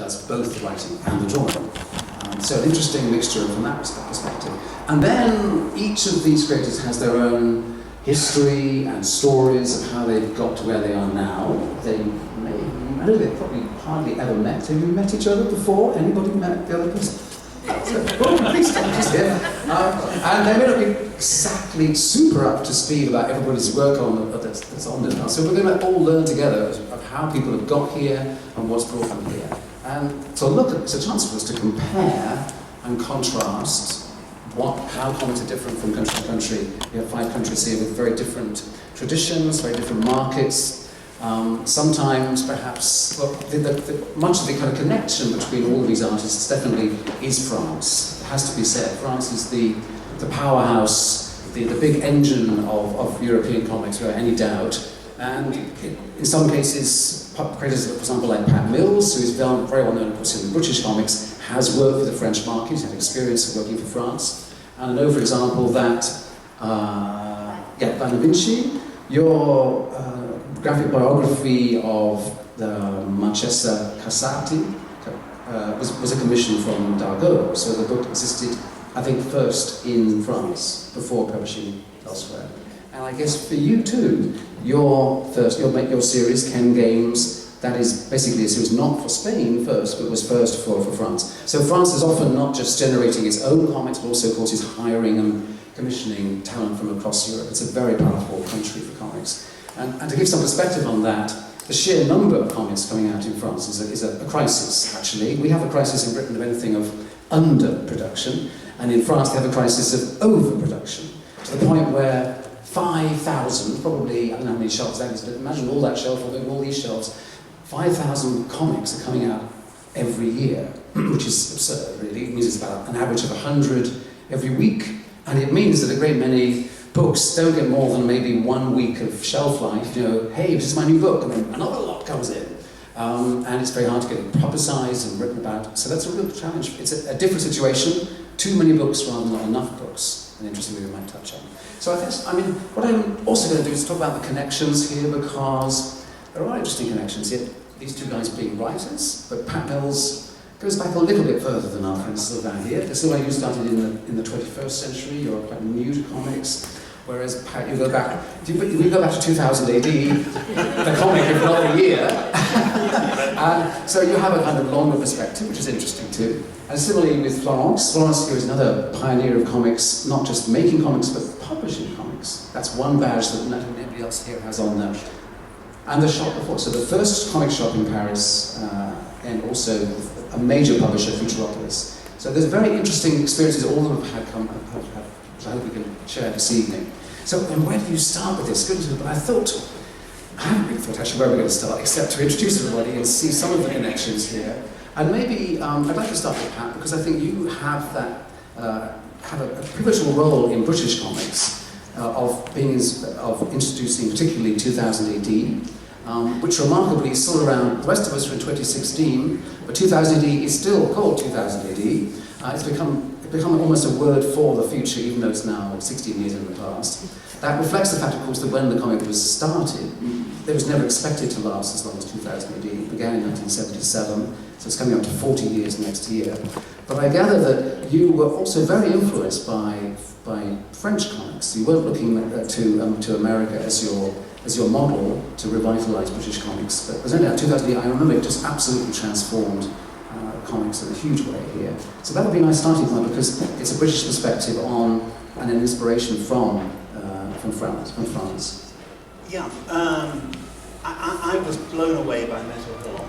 does both the writing and the drawing. So an interesting mixture from that perspective. And then each of these creators has their own history and stories of how they've got to where they are now. I know they've probably hardly ever met. Have you met each other before? Anybody met the other person? Please don't just here. And they may not be exactly super up to speed about everybody's work on that's on there now. So we're going to all learn together of how people have got here and what's brought them here. And to look at, it's a chance for us to compare and contrast how comics are different from country to country. We have 5 countries here with very different traditions, very different markets. Sometimes, perhaps, well, much of the kind of connection between all of these artists definitely is France. It has to be said. France is the powerhouse, the big engine of European comics, without any doubt. And in some cases, creators, for example, like Pat Mills, who is very well known, of course, in British comics, has worked with the French market, he's had experience of working for France. And I know, for example, that Vanna, Vinci, your graphic biography of the Marchesa Casati was a commission from Dargaud. So the book existed, I think, first in France before publishing elsewhere. And I guess for you too, your series, Ken Games, that is basically a series not for Spain first, but was first for France. So France is often not just generating its own comics, but also, of course, is hiring and commissioning talent from across Europe. It's a very powerful country for comics. And to give some perspective on that, the sheer number of comics coming out in France is a crisis, actually. We have a crisis in Britain of anything of underproduction, and in France they have a crisis of overproduction, to the point where 5,000, probably, I don't know how many shelves that is, but imagine all that shelf, all these shelves, 5,000 comics are coming out every year, which is absurd, really. It means it's about an average of 100 every week, and it means that a great many books don't get more than maybe 1 week of shelf life. You know, hey, this is my new book, and then another lot comes in. And it's very hard to get it publicised and written about. So that's a real challenge. It's a different situation. Too many books rather than not enough books. And interestingly, we might touch on. So what I'm also going to do is talk about the connections here, because there are interesting connections here. These two guys being writers, but Pat Mills goes back a little bit further than our friend Sylvain here. Sylvain, you started in the 21st century. You're quite new to comics. Whereas Pat, you go back to 2000 AD, the comic, if not the year. So you have a kind of longer perspective, which is interesting too. And similarly with Florence. Florence here is another pioneer of comics, not just making comics, but publishing comics. That's one badge that nobody else here has on there. And the shop before, so the first comic shop in Paris, and also a major publisher, Futuropolis. So there's very interesting experiences all of them have had which I hope we can share this evening. So, and where do you start with this? But I haven't really thought actually where we're going to start, except to introduce everybody and see some of the connections here. And maybe, I'd like to start with Pat, because I think you have have a pivotal role in British comics, of introducing particularly 2000 AD, which remarkably is still around. The rest of us are in 2016, but 2000 AD is still called 2000 AD. It's become almost a word for the future, even though it's now 16 years in the past. That reflects the fact, of course, that when the comic was started, it was never expected to last as long as 2000 AD. It began in 1977, so it's coming up to 40 years next year. But I gather that you were also very influenced by French comics. You weren't looking to America as your model to revitalise British comics. But it was only in 2000 AD, I remember it just absolutely transformed comics in a huge way here. So that would be a nice starting point, because it's a British perspective on and an inspiration from France. Yeah, I was blown away by Metal Hill,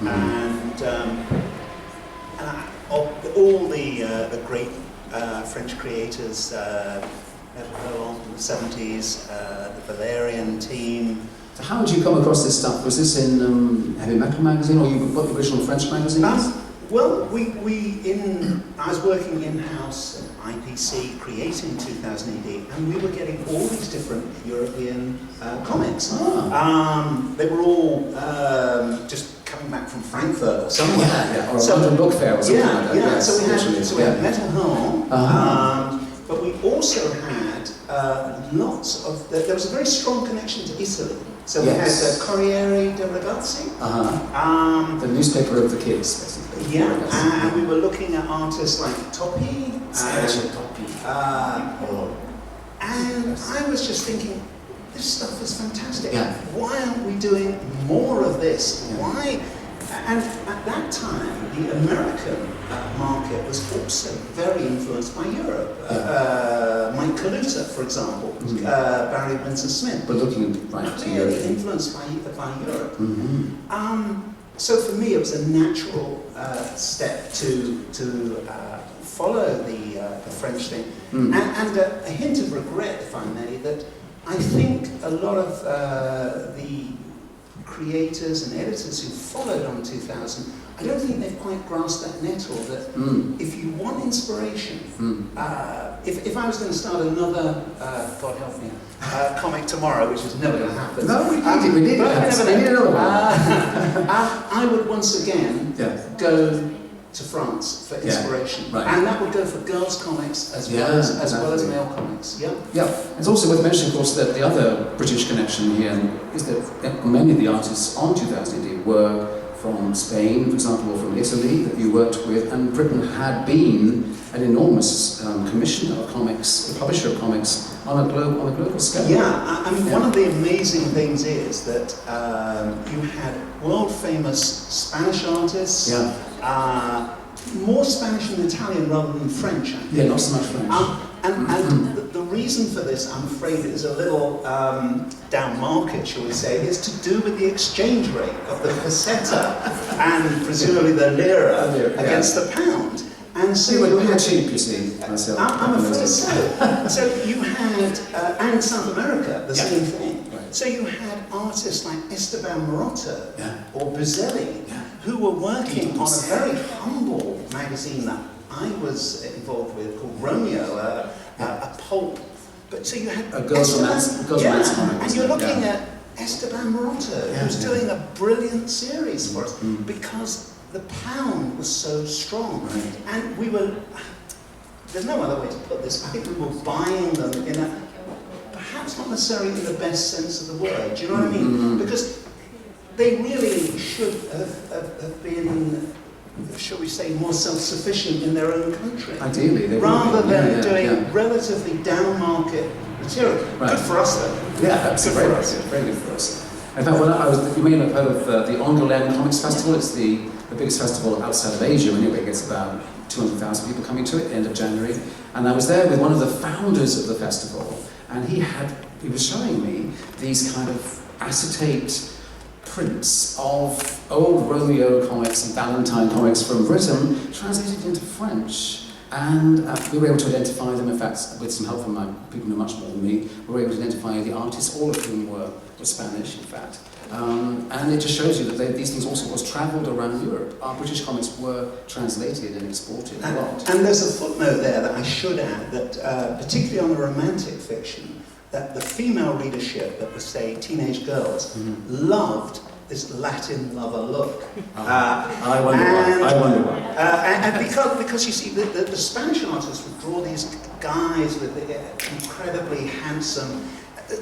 and of all the great French creators, Metal Hill in the 70s, the Valerian team. So how did you come across this stuff? Was this in Heavy Metal magazine, or you got the original French magazines? Well, I was working in-house at IPC creating 2000 AD, and we were getting all these different European comics. They were all just coming back from Frankfurt or somewhere. Or a London book fair or something like that. Yes, so we had yeah. Metal Hill, but we also had lots of. There was a very strong connection to Italy. So we had the Corriere dei Ragazzi. The newspaper of the kids, basically. Yeah, and we were looking at artists like Topi. And I was just thinking, this stuff is fantastic. Yeah. Why aren't we doing more of this? Yeah. Why? And at that time, the American market was also very influenced by Europe. Mike Kaluta, for example, Barry Windsor-Smith. But looking right to Europe. Europe. Influenced by Europe. So for me, it was a natural step to follow the French thing. And a hint of regret, if I may, that I think a lot of the creators and editors who followed on 2000, I don't think they've quite grasped that nettle that if you want inspiration, if I was going to start another, God help me, comic tomorrow, which is never going to happen. No, we need it. I would once again go to France for inspiration, and that would go for girls' comics as well as male comics. Yeah. It's also worth mentioning, of course, that the other British connection here is that many of the artists on 2000 AD were from Spain, for example, or from Italy that you worked with, and Britain had been an enormous commissioner of comics, a publisher of comics on a global scale. Yeah, I mean, one of the amazing things is that you had world-famous Spanish artists. More Spanish and Italian rather than French. Yeah, not so much French. And the reason for this, I'm afraid, is a little down market, shall we say, is to do with the exchange rate of the peseta and presumably the lira against the pound. And so we were cheap, you see, Marcial. I'm afraid so. So you had, and South America, the same thing. So you had artists like Esteban Marotta or Buzelli who were working on a very humble magazine that I was involved with called Romeo, a pulp. But so you had a girls' romance comic, and you're looking at Esteban Marotta, who's doing a brilliant series for us because the pound was so strong, and we were. There's no other way to put this. I think we were buying them in a. Perhaps not necessarily in the best sense of the word, do you know what I mean? Because they really should have been, shall we say, more self-sufficient in their own country. Ideally, they rather than doing relatively down-market material. Good for us, though. Yeah, that's very good for us. In fact, you may have heard of the Angoulême Comics Festival. It's the biggest festival outside of Asia. Anyway, it gets about 200,000 people coming to it, end of January. And I was there with one of the founders of the festival. And he was showing me these kind of acetate prints of old Romeo comics and Valentine comics from Britain, translated into French. And we were able to identify them, in fact, with some help from my people who know much more than me, we were able to identify the artists, all of whom were Spanish, in fact. And it just shows you that these things also was travelled around Europe. Our British comics were translated and exported a lot. And there's a footnote there that I should add, that particularly on the romantic fiction, that the female readership, that was, say, teenage girls, loved this Latin lover look. I wonder why. And because you see, the Spanish artists would draw these guys with incredibly handsome,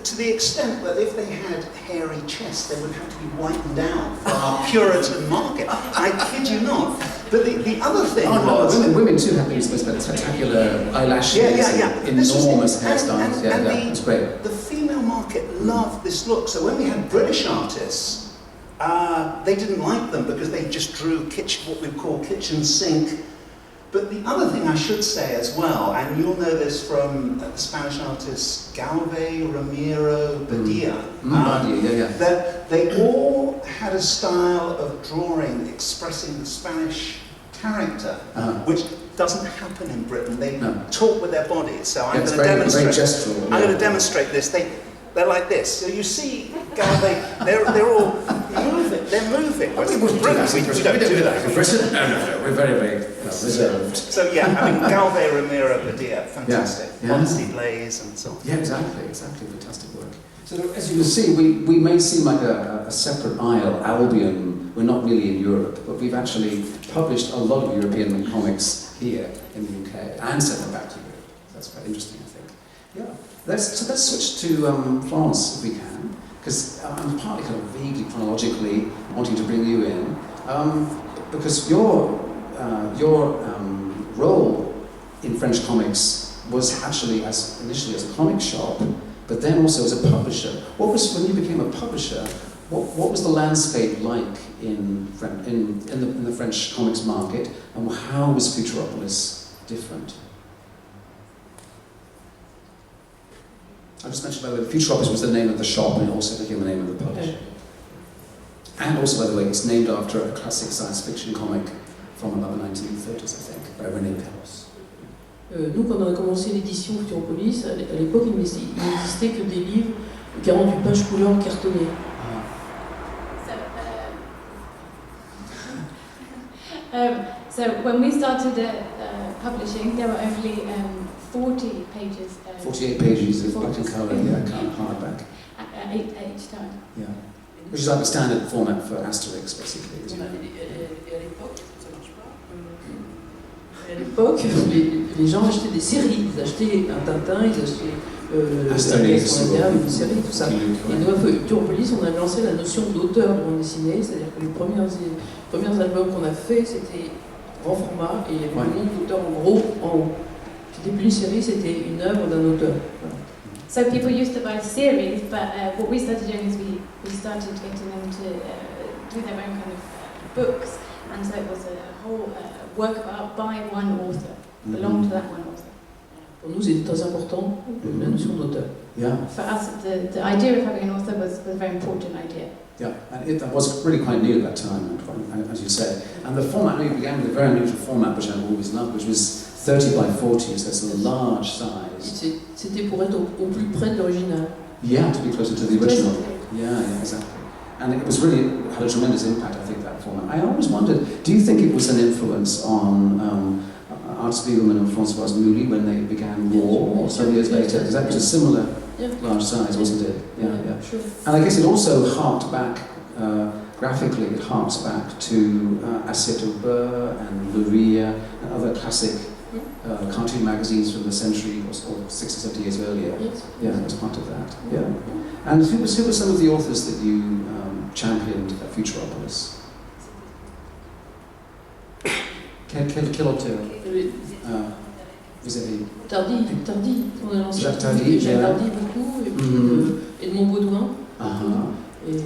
to the extent that if they had hairy chests, they would have to be whitened out for our Puritan market. I kid you not. But the other thing was... Women too have these spectacular eyelashes, enormous hairstyles. It's great. The female market loved this look. So when we had British artists, they didn't like them because they just drew what we call kitchen sink. But the other thing I should say as well, and you'll know this from the Spanish artists Gravett, Ramiro, Badia, that they all had a style of drawing expressing the Spanish character, which doesn't happen in Britain. They talk with their bodies. So I'm going to demonstrate. I'm going to demonstrate this. They're like this. So you see, Gravett, they're all moving. They're moving. We don't do that. In Britain, no. We're very reserved. So I mean, Gravett, Ramiro, Badia, fantastic. Honestly Blaze and so on. Yeah, exactly. Fantastic work. So as you can see, we may seem like a separate isle, Albion. We're not really in Europe, but we've actually published a lot of European comics here in the UK and sent them back to Europe. That's quite interesting, I think. Yeah. Let's switch to Florence, if we can. because I'm partly kind of vaguely chronologically wanting to bring you in, because your role in French comics was actually initially as a comic shop, but then also as a publisher. When you became a publisher, what was the landscape like in the French comics market, and how was Futuropolis different? I just mentioned, by the way, Futuropolis was the name of the shop, and it also became the name of the publisher. And also, by the way, it's named after a classic science fiction comic from about the 1930s, I think, by René Perros. Nous, quand on a commencé l'édition Futuropolis, à l'époque, il n'existait que des livres de 48 pages couleur cartonnés. So when we started publishing, there were only 40 pages. 48 pages of black and colour, hardback. At each time. Yeah. Which is like the standard format for Asterix, basically. À l'époque, les gens achetaient des séries. Ils achetaient un Tintin, ils achetaient une série, tout ça. Et nous, à Futuropolis, on a lancé la notion d'auteur de bande dessinée, c'est-à-dire que les premiers albums qu'on a fait, c'était grand format, et il y avait le nom d'auteur en gros en haut. C'était plus une série, c'était une œuvre d'un auteur. Voilà. So people used to buy series, but what we started doing is we started getting them to do their own kind of books, and so it was a whole work of art by one author, belonged to that one author. Pour nous, c'était très important, la notion d'auteur. Yeah. For us, the idea of having an author was a very important idea. Yeah, and that was really quite new at that time, as you say. And the format, we began with a very unusual format, which I've always loved, which was 30 by 40, so it's a large size. C'était pour être au plus près de l'original. Yeah, to be closer to the original. Yeah, exactly. And it was really had a tremendous impact, I think, that format. I always wondered, do you think it was an influence on Art Spiegelman and Françoise Mouly when they began War, or some years later? Because that was a similar large size, wasn't it? Yeah. Sure. And I guess it also harked back, graphically, it harks back to Assiette Aubert and Luria and other classic cartoon magazines from the century or 60, 70 years earlier. Yes. Yeah, it was part of that. Yeah. And who were some of the authors that you championed at Futuropolis? Quel auteur vous avez? Tardy. On a lancé Jacques Tardy, Tardy beaucoup, et puis Edmond Baudouin. Et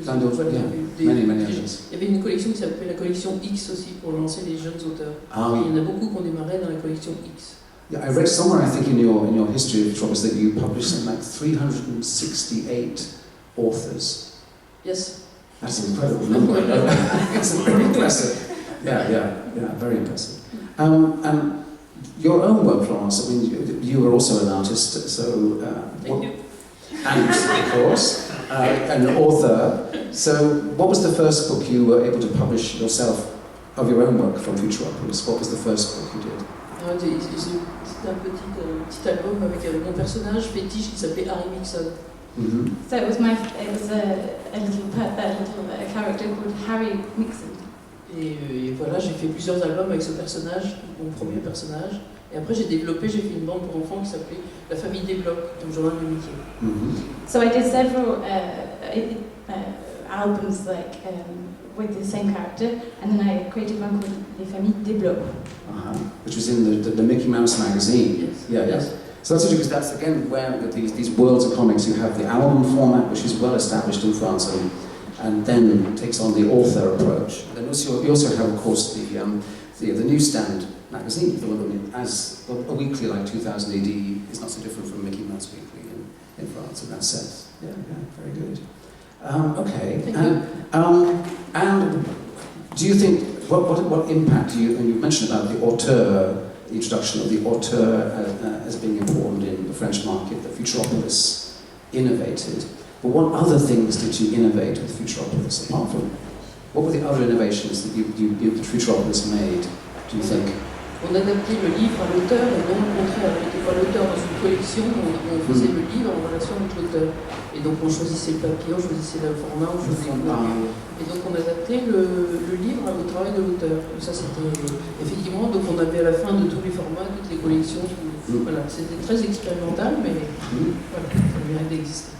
plein d'autres, many others. Il y avait une collection qui s'appelait la collection X aussi pour lancer les jeunes auteurs. Il y en a beaucoup qui ont démarré dans la collection X. Yeah, I read somewhere, I think, in your history of Futuropolis that you published something like 368 authors. Yes. That's an incredible number. It's very impressive. Yeah, very impressive. And your own work, Florence, I mean, you were also an artist, so... Thank you. And, of course, an author. So, what was the first book you were able to publish yourself of your own work from Futuropolis? What was the first book you did? C'était un petit album avec mon personnage fétiche qui s'appelait Harry Mixon. So it was a little character called Harry Mixon. Et voilà, j'ai fait plusieurs albums avec ce personnage, mon premier personnage. Et après j'ai fait une bande pour enfants qui s'appelait La famille des blocs, un journal de métier. So I did several albums with the same character, and then I created one called Les Familles des Blocs. Which was in the Mickey Mouse magazine. Yes. Yes. So that's interesting because that's again where with these worlds of comics you have the album format, which is well established in France, and then takes on the author approach. Then you also have, of course, the newsstand magazine, as a weekly like 2000 AD is not so different from Mickey Mouse Weekly in France in that sense. Yeah, very good. Okay, and do you think what impact do you? And you mentioned about the auteur, the introduction of the auteur as being important in the French market that Futuropolis innovated. But what other things did you innovate with Futuropolis apart from? What were the other innovations that that Futuropolis made? Do you think? On adaptait le livre à l'auteur et non le contraire. On n'était pas l'auteur dans une collection, on faisait le livre en relation avec l'auteur. Et donc on choisissait le papier, on choisissait le format, on choisissait le format. Et donc on adaptait le livre au travail de l'auteur. Ça c'était effectivement, donc on avait à la fin de tous les formats, toutes les collections. Voilà, c'était très expérimental, mais voilà. mérite d'exister.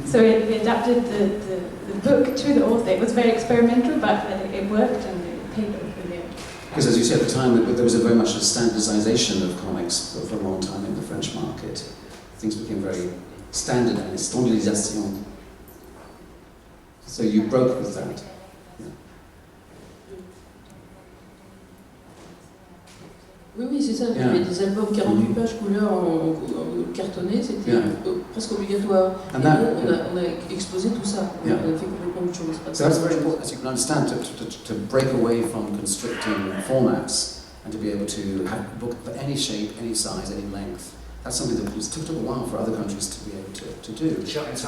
So we adapted the book to the author. It was very experimental, but it worked and the paper was brilliant. Because as you said at the time, there was very much a standardization of comics for a long time in the French market. Things became very standardized, standardisation. So you broke with that. Oui, c'est ça. Il y avait des albums 48 pages couleur en cartonné, c'était presque obligatoire. Et nous, on a exposé tout ça. On a fait complètement autre chose. So that's very important, as you can understand, to break away from constricting formats and to be able to have a book for any shape, any size, any length. That's something that took a while for other countries to be able to do.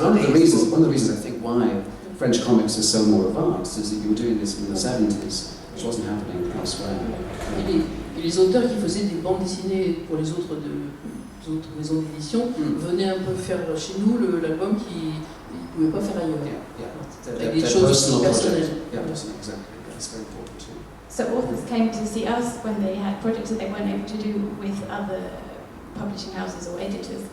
One of the reasons I think why French comics is so more advanced is that you were doing this in the 70s, which wasn't happening elsewhere. Et les auteurs qui faisaient des bandes dessinées pour les autres maisons d'édition venaient un peu faire chez nous l'album qu'ils ne pouvaient pas faire ailleurs. Avec des choses personnelles. Exactly. That's very important too. So authors came to see us when they had projects that they weren't able to do with other publishing houses or editors.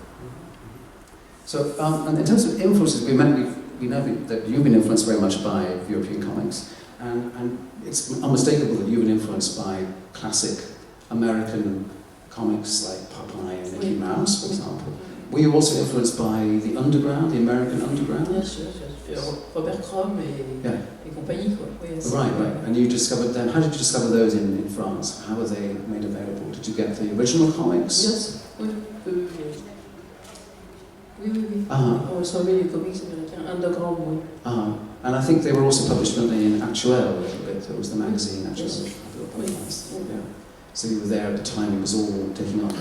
So, and in terms of influences, we know that you've been influenced very much by European comics, and it's unmistakable that you've been influenced by classic American comics like Popeye and Mickey Mouse, for example. Were you also influenced by the underground, the American underground? Yes, Robert Crumb et compagnie, quoi. Yes. Right. And you discovered them. How did you discover those in France? How were they made available? Did you get the original comics? Yes. Oui. On recevait les comics américains underground, oui. And I think they were also published in Actuel a little bit. It was the magazine, Actuel. Yes. So you were there at the time it was all taking up.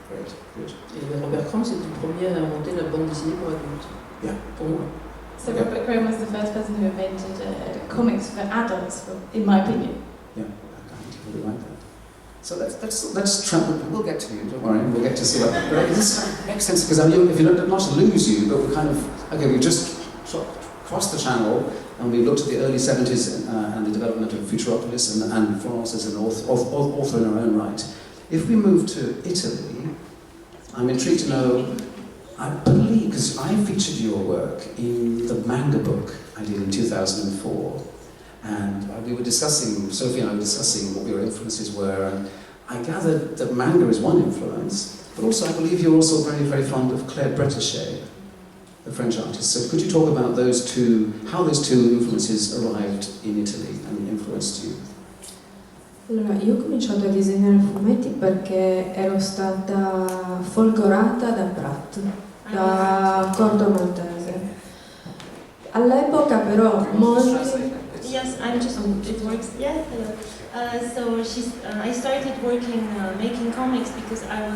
Great, good. Et Robert Crumb, c'était le premier à inventer la bande dessinée pour adultes. Yeah. Pour moi. So Robert Crumb was the first person who invented comics for adults, in my opinion. Yeah, I think you really like that. So let's try. We'll get to you. Don't worry. We'll get to see what. This makes sense because if you don't, not to lose you, but we're kind of okay. We've just crossed the channel and we looked at the early 70s and the development of Futuropolis and Florence as an author in her own right. If we move to Italy, I'm intrigued to know. I believe because I featured your work in the manga book I did in 2004. And we were discussing, Sophie and I were discussing what your influences were, and I gathered that manga is one influence, but also I believe you're also very, very fond of Claire Bretéché, the French artist. So could you talk about how those two influences arrived in Italy and influenced you? Allora, io ho cominciato a disegnare fumetti perché ero stata folgorata da Pratt, da Corto Maltese. All'epoca però molti... Yes, I'm just. It works. Yes. Hello. I started working making comics because I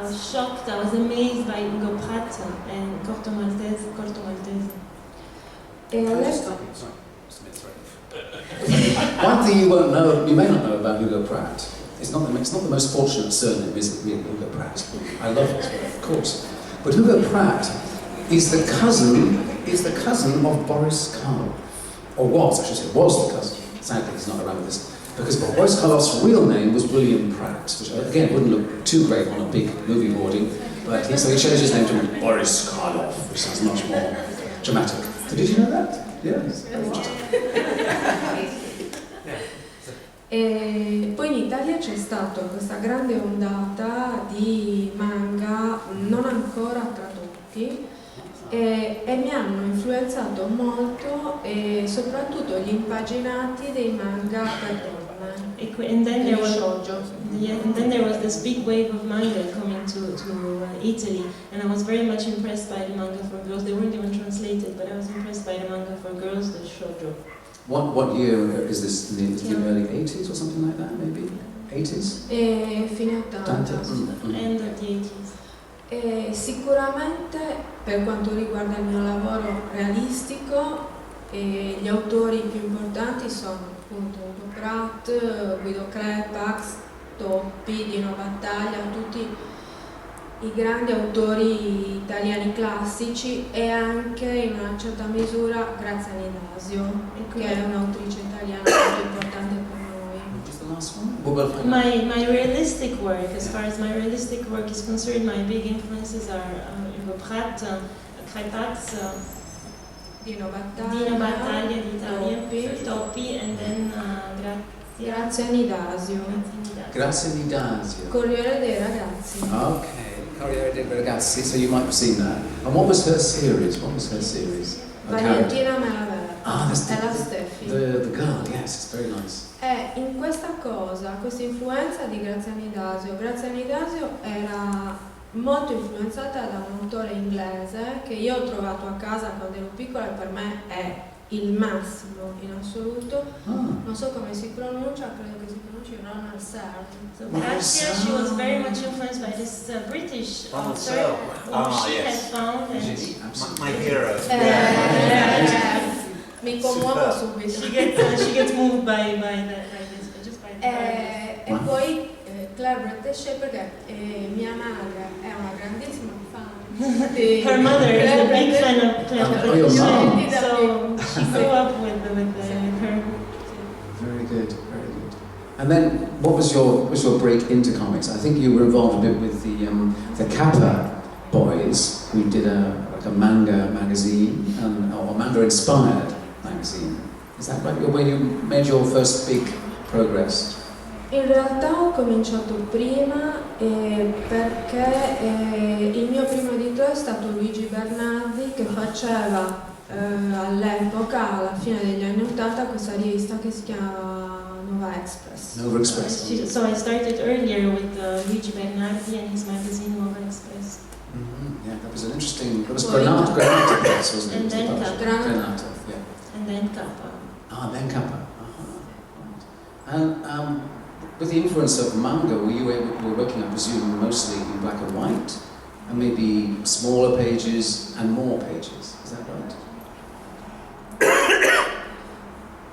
was shocked. I was amazed by Hugo Pratt and Corto Maltese. One thing you may not know about Hugo Pratt. It's not the most fortunate surname, is it? Really, Hugo Pratt. I love it, of course. But Hugo Pratt is the cousin of Boris Karloff, or was the cousin. Sadly, he's not around with this, because Boris Karloff's real name was William Pratt, which again wouldn't look too great on a big movie hoarding, but so he changed his name to Boris Karloff, which sounds much more dramatic. Did you know that? Yes. E poi in Italia c'è stata questa grande ondata di manga non ancora tradotti e mi hanno influenzato molto e soprattutto gli impaginati dei manga per donne. And then there was this big wave of manga coming to Italy, and I was very much impressed by the manga for girls. They weren't even translated, but I was impressed by the manga for girls, the shoujo. What year is this? The early 80s or something like that, maybe? 80s? Fine 80. End of the 80s. Sicuramente per quanto riguarda il mio lavoro realistico gli autori più importanti sono appunto Hugo Pratt, Guido Crepax, Toppi, Dino Battaglia, tutti i grandi autori italiani classici e anche in una certa misura Grazia Nidasio, che è un'autrice italiana molto importante per noi. last one? We'll find out. My realistic work, as far as my realistic work is concerned, my big influences are Hugo Pratt, Crepax, Dino Dino Battaglia d'Italia, Toppi, and then Grazia Nidasio. Grazia Nidasio. Corriere dei Ragazzi. Okay, Corriere dei Ragazzi, so you might have seen that. And what was her series? Valentina Melavert. That's è la Steffi. The girl, yes, it's very nice. E in questa influenza di Grazia Nidasio era molto influenzata da un autore inglese che io ho trovato a casa quando ero piccola e per me è il massimo in assoluto. Non so come si pronuncia, credo che si pronunci Marcial. So Grazia, she was very much influenced by this British author who she had found. And My hero. Mi commuovo subito. She gets moved by this, just by the E poi Claire Bretéché perché mia madre è una grandissima fan di her mother is a big fan of Claire your mom. Bretéché, so she grew up with her. Very good, very good. And then, what was your break into comics? I think you were involved a bit with the Kappa boys, who did a manga magazine, or manga-inspired magazine. Is that right? Where you made your first big progress? In realtà ho cominciato prima perché il mio primo editore è stato Luigi Bernardi che faceva all'epoca, alla fine degli anni '80, questa rivista che si chiama Nova Express. Nova Express. So I started earlier with Luigi Bernardi and his magazine Nova Express. Yeah, that was an interesting. It was Granata Press, wasn't it? And then Granata, yeah. And then Kappa. Then Kappa. And with the influence of manga, you were working, I presume, mostly in black and white, and maybe smaller pages and more pages. Is that right?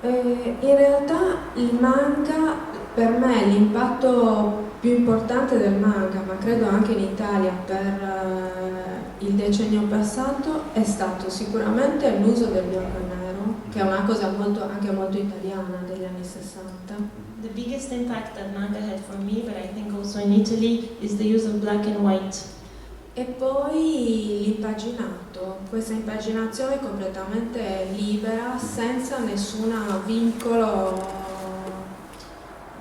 In realtà il manga, per me l'impatto più importante del manga, ma credo anche in Italia per il decennio passato, è stato sicuramente l'uso del bianco e nero, che è una cosa anche molto italiana degli anni 60. The biggest impact that manga had for me, but I think also in Italy, is the use of black and white. E poi l'impaginato, questa impaginazione completamente libera, senza nessun vincolo.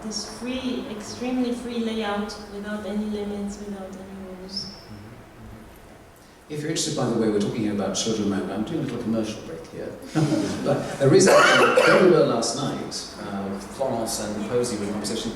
This free, extremely free layout, without any limits, without any rules. If you're interested, by the way, we're talking about children manga. I'm doing a little commercial break here. But there is actually, there we were last night, Florence and Posey were in conversation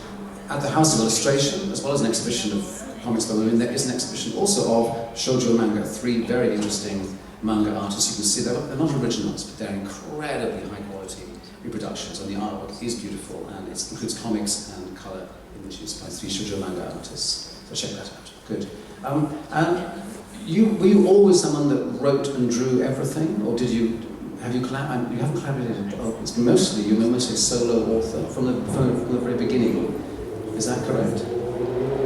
at the House of Illustration, as well as an exhibition of comics by women. There is an exhibition also of shoujo manga, 3 very interesting manga artists. You can see they're not originals, but they're incredibly high quality reproductions, and the artwork is beautiful, and it includes comics and colour images by 3 shoujo manga artists. So check that out. Good. And were you always someone that wrote and drew everything, or you haven't collaborated? You're mostly a solo author from the very beginning. Is that correct?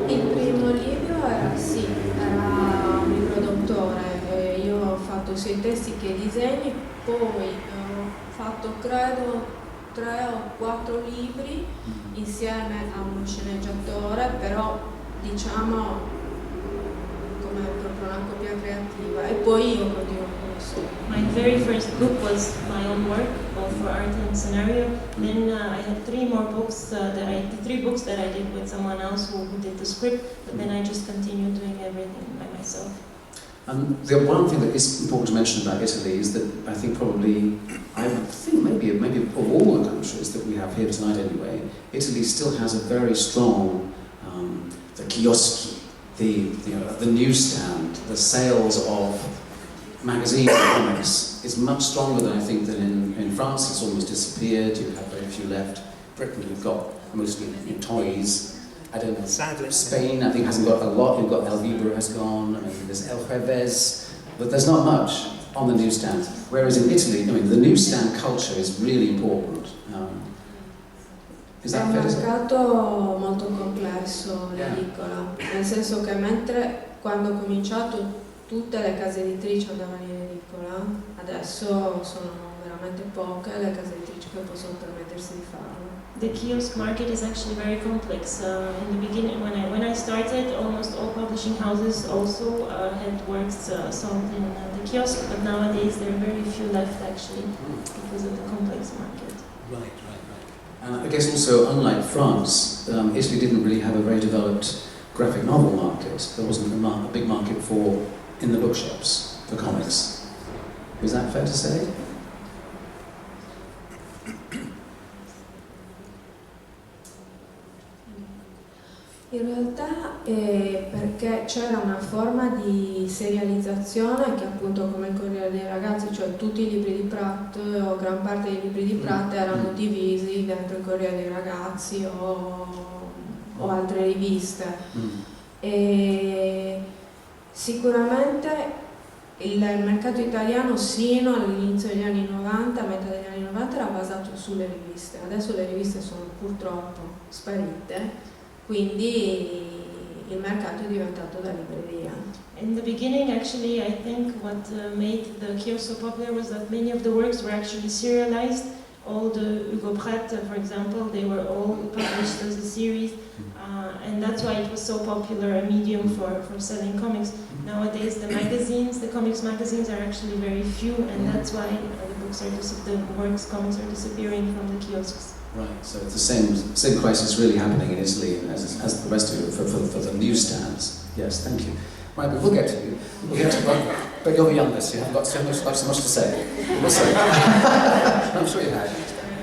Il primo libro era un libro d'autore, io ho fatto sia i testi che i disegni, poi ho fatto credo 3 o 4 libri insieme a uno sceneggiatore, però diciamo come proprio una copia creativa, e poi io continuo con questo. My very first book was my own work, both for art and scenario. Then I had 3 more books the 3 books that I did with someone else who did the script, but then I just continued doing everything by myself. And the one thing that is important to mention about Italy is that I think maybe of all the countries that we have here tonight anyway, Italy still has a very strong the chioschi, the newsstand, the sales of magazines and comics is much stronger than I think than in France. It's almost disappeared. You have very few left. Britain, you've got mostly toys. I don't know. Sadly, Spain, I think, hasn't got a lot. You've got El Libro has gone. I mean, there's El Jueves, but there's not much on the newsstand. Whereas in Italy, the newsstand culture is really important. Is È that un fair to say? mercato molto complesso, l'edicola, nel senso che mentre quando ho cominciato tutte le case editrici andavano in edicola, adesso sono veramente poche le case editrici che possono permettersi di farlo. The kiosk market is actually very complex. In the beginning, when I started, almost all publishing houses also had works sold in the kiosk, but nowadays there are very few left actually because of the complex market. Right. And I guess also, unlike France, Italy didn't really have a very developed graphic novel market. There wasn't a big market in the bookshops for comics. Is that fair to say? In realtà perché c'era una forma di serializzazione che appunto come il Corriere dei Ragazzi, cioè tutti i libri di Pratt o gran parte dei libri di Pratt erano divisi dentro il Corriere dei Ragazzi o altre riviste. E sicuramente il mercato italiano sino all'inizio degli anni 90, a metà degli anni 90 era basato sulle riviste, adesso le riviste sono purtroppo sparite. Quindi il mercato è diventato da libreria. In the beginning, actually, I think what made the kiosk so popular was that many of the works were actually serialized. All the Hugo Pratt, for example, they were all published as a series, and that's why it was so popular a medium for selling comics. Nowadays, the comics magazines are actually very few, and that's why comics are disappearing from the kiosks. Right, so it's the same crisis really happening in Italy as the rest of Europe for the newsstands. Yes, thank you. Right, but we'll get to you. But you're the youngest, you haven't got so much to say. We'll see. I'm sure you have.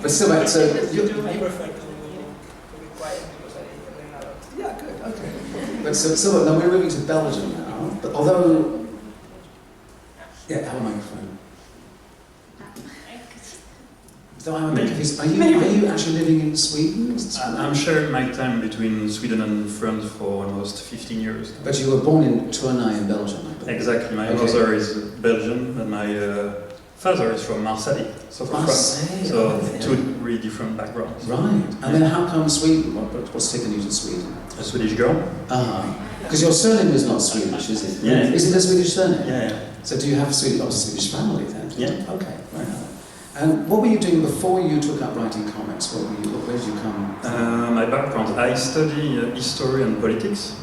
But Sylvain, so you... I prefer to be quiet because I learn a lot. Yeah, good, okay. But so now we're moving to Belgium now, but although... Yeah, have a microphone. So I'm confused. Are you actually living in Sweden? I'm sharing my time between Sweden and France for almost 15 years. But you were born in Tournai in Belgium, I believe. Exactly. My mother is Belgian and my father is from Marcial, so from France. So two really different backgrounds. Right. And then how come Sweden? What's taken you to Sweden? A Swedish girl. Because your surname is not Swedish, is it? Yeah. Is it a Swedish surname? Yeah. So do you have a Swedish family then? Yeah. Okay. Right. And what were you doing before you took up writing comics? Where did you come from? My background, I study history and politics.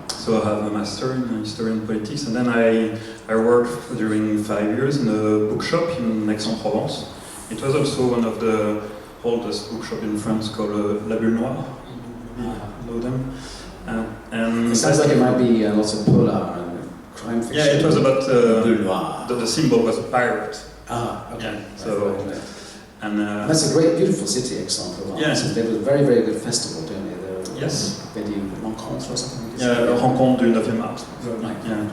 So I have a master in history and politics, and then I worked during 5 years in a bookshop in Aix-en-Provence. It was also one of the oldest bookshop in France called La Bulle Noire. You know them? And it sounds like it might be lots of polar and crime fiction. Yeah, it was about Bulle Noire. The symbol was a pirate. Okay. Yeah, so, right. And that's a great, beautiful city, Aix-en-Provence. Yeah. They have a very, very good festival, don't they? Yes. Rencontre or something. Yeah, Rencontre du 9e art. Right. Yeah.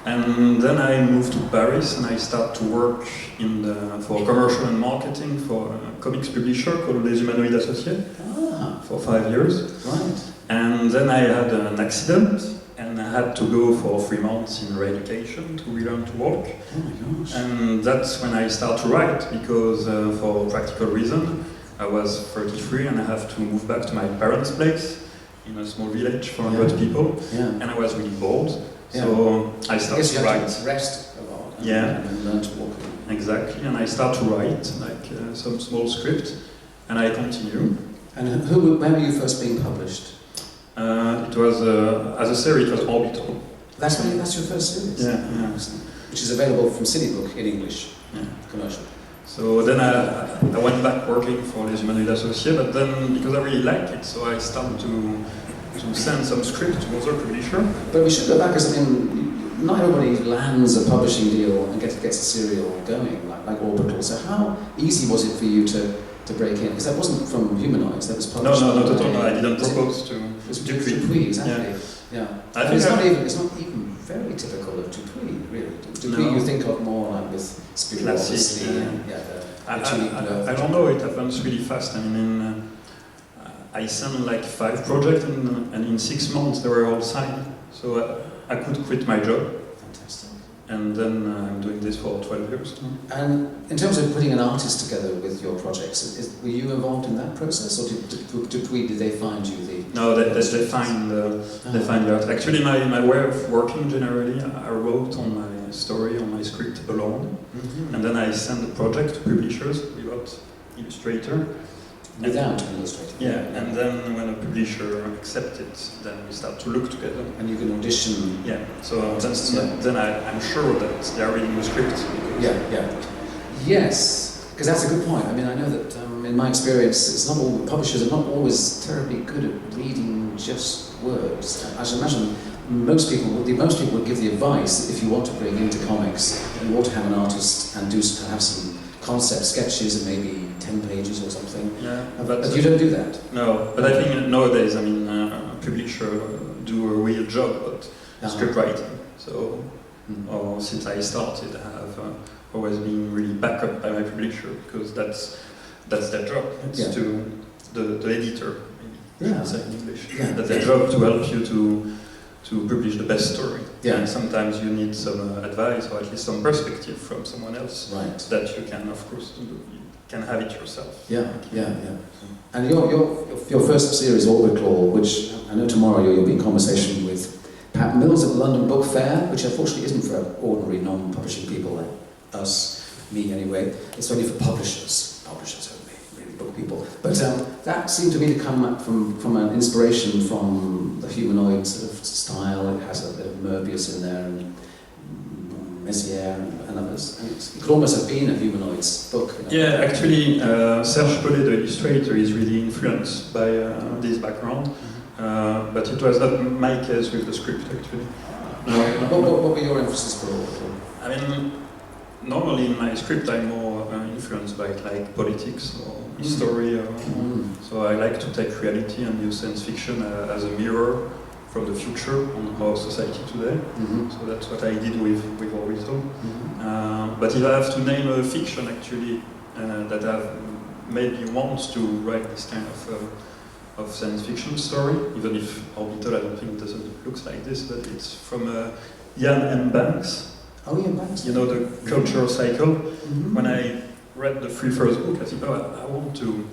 And then I moved to Paris and I started to work for commercial and marketing for a comics publisher called Les Humanoïdes Associés for 5 years. Right. And then I had an accident and I had to go for 3 months in re-education to relearn to walk. Oh my gosh. And that's when I started to write because for practical reason I was 33 and I have to move back to my parents' place in a small village, 400 people, and I was really bored. So I started to write. To rest a lot. And learn to walk. Exactly, and I start to write like some small script, and I continue. And where were you first being published? It was as a series. It was Orbital. That's your first series. Yeah. Which is available from Citybook in English. Yeah, commercial. So then I went back working for Les Humanoïdes Associés, but then because I really liked it, so I started to send some script to other publishers. But we should go back, because I mean, not everybody lands a publishing deal and gets a serial going like Orbital. So how easy was it for you to break in? Because that wasn't from Humanoids, that was published. No, not at all. I didn't propose to Dupuis. Exactly. Yeah. And it's not even very typical of Dupuis, really. Dupuis you think of more like with Spiro, obviously. I don't know, it happens really fast. I mean, I sent like 5 projects and in 6 months they were all signed. So I could quit my job. Fantastic. And then I'm doing this for 12 years. And in terms of putting an artist together with your projects, were you involved in that process, or did they find you the... No, they find the art. Actually, my way of working generally, I wrote on my story, on my script alone, and then I send the project to publishers without illustrator. Without an illustrator. Yeah, and then when a publisher accepts it, then we start to look together. And you can audition. Yeah, so then I'm sure that they are reading the script. Yes, because that's a good point. I mean, I know that in my experience, it's not all publishers are not always terribly good at reading just words. I should imagine most people would give the advice that if you want to bring into comics, you ought to have an artist and have some concept sketches and maybe 10 pages or something. Yeah, but you don't do that. No, but I think nowadays, I mean, publishers do a real job at script writing. So, since I started, I have always been really backed up by my publisher because that's their job. It's to the editor, maybe say in English. Yeah. That's their job to help you to publish the best story. Yeah. And sometimes you need some advice or at least some perspective from someone else that you can, of course, you can have it yourself. Yeah. And your first series, Orbital, which I know tomorrow you'll be in conversation with Pat Mills at the London Book Fair, which unfortunately isn't for ordinary non-publishing people like us, me anyway. It's only for publishers only, really book people. But that seemed to me to come up from an inspiration from the humanoid sort of style. It has a bit of Möbius in there and Messier and others. And it could almost have been a humanoids book. You know? Yeah, actually, Serge Paulet, the illustrator, is really influenced by this background. But it was not my case with the script, actually. What were your emphasis for Orbital? I mean, normally in my script I'm more influenced by like politics or history. So I like to take reality and use science fiction as a mirror from the future on our society today. So that's what I did with Orbital. But if I have to name a fiction actually that have made me want to write this kind of science fiction story, even if Orbital I don't think it doesn't look like this, but it's from Ian M. Banks. Oh, Ian Banks. You know, the cultural cycle. When I read the three first book, I think, I want to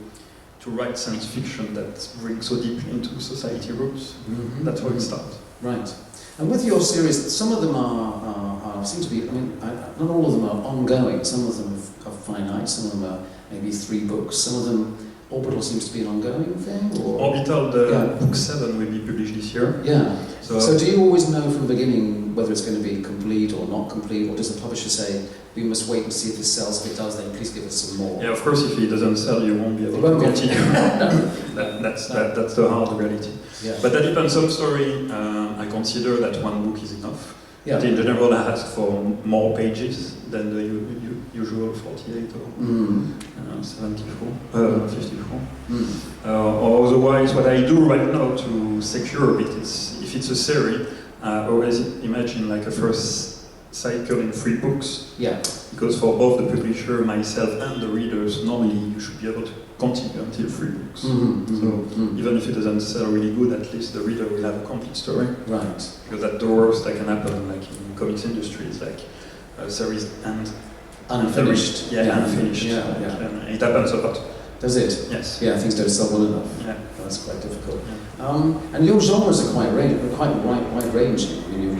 write science fiction that brings so deeply into society roots. That's how it starts. Right. And with your series, some of them are seem to be, I mean, not all of them are ongoing. Some of them are finite, some of them are maybe 3 books, some of them, Orbital seems to be an ongoing thing? Or? Orbital, book 7 will be published this year. Yeah. So do you always know from the beginning whether it's going to be complete or not complete, or does the publisher say, we must wait and see if this sells, if it does, then please give us some more? Yeah, of course, if it doesn't sell, you won't be able to continue. That's the hard reality. Yeah. But that depends on story. I consider that 1 book is enough. Yeah. But in general, I ask for more pages than the usual 48 or 74, 54. Or otherwise, what I do right now to secure it is, if it's a series, I always imagine like a first cycle in 3 books. Yeah. Because for both the publisher, myself, and the readers, normally you should be able to continue until 3 books. Even if it doesn't sell really good, at least the reader will have a complete story. Right. Because at the worst that can happen, like in comics industry, it's like a series and unfinished. Unfinished. Yeah. It happens a lot. Does it? Yes. Yeah, things don't sell well enough. Yeah. That's quite difficult. Yeah. And your genres are quite wide-ranging. I mean,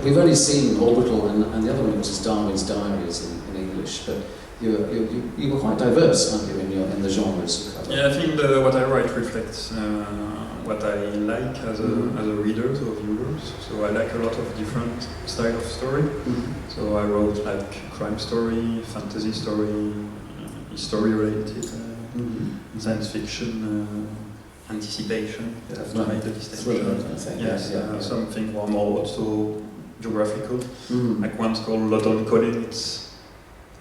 we've only seen Orbital and the other one, which is Darwin's Diaries in English, but you were quite diverse, aren't you, in the genres you cover? Yeah, I think what I write reflects what I like as a reader or viewer. So I like a lot of different style of story. So I wrote like crime story, fantasy story, history related, science fiction, anticipation. You have to make the distinction. Yes, something more autobiographical. Like one's called London Calling. It's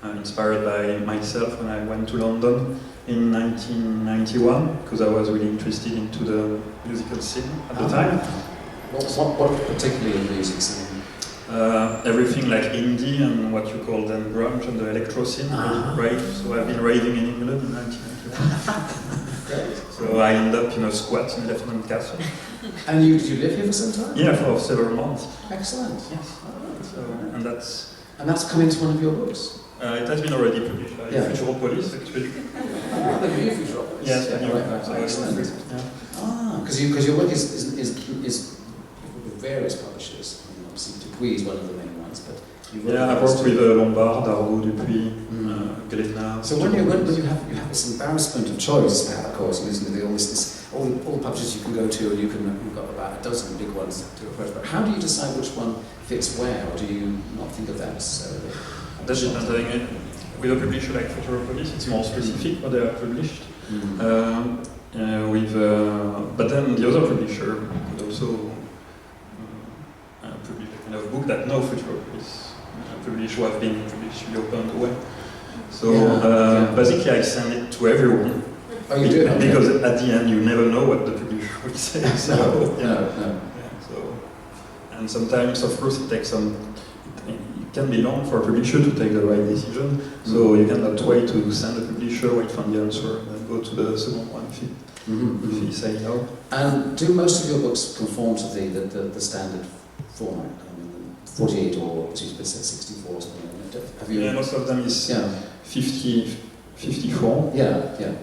inspired by myself when I went to London in 1991 because I was really interested into the musical scene at the time. What particularly in the music scene? Everything like indie and what you call then grunge and the electro scene, rave. So I've been raving in England in 1991. Great. So I ended up in a squat in Lieutenant Castle. And you live here for some time? Yeah, for several months. Excellent. Yes. Right. So, and that's come into one of your books? It has been already published by Futuropolis, actually. The new Futuropolis? Yes, right. Excellent. Because your work is various publishers. I mean, obviously, Dupuis is one of the main ones, but you've I worked with Lombard, Dargaud, Dupuis, Glénat. So when you have this embarrassment of choice, of course, you listen to all the publishers you can go to, and you've got about a dozen big ones to approach. But how do you decide which one fits where, or do you not think of that necessarily? That depends. With a publisher like Futuropolis, it's more specific what they are published. But then the other publisher could also publish a kind of book that no Futuropolis publish who have been published in the open way. So basically I send it to everyone. Oh, you do? Because at the end you never know what the publisher will say. So, and sometimes, of course, it can be long for a publisher to take the right decision. So you cannot wait to send the publisher, wait for the answer, and then go to the second one if he say no. And do most of your books conform to the standard format? I mean, 48 or 64 or something like that? Have you? Yeah, most of them is 54. Yeah.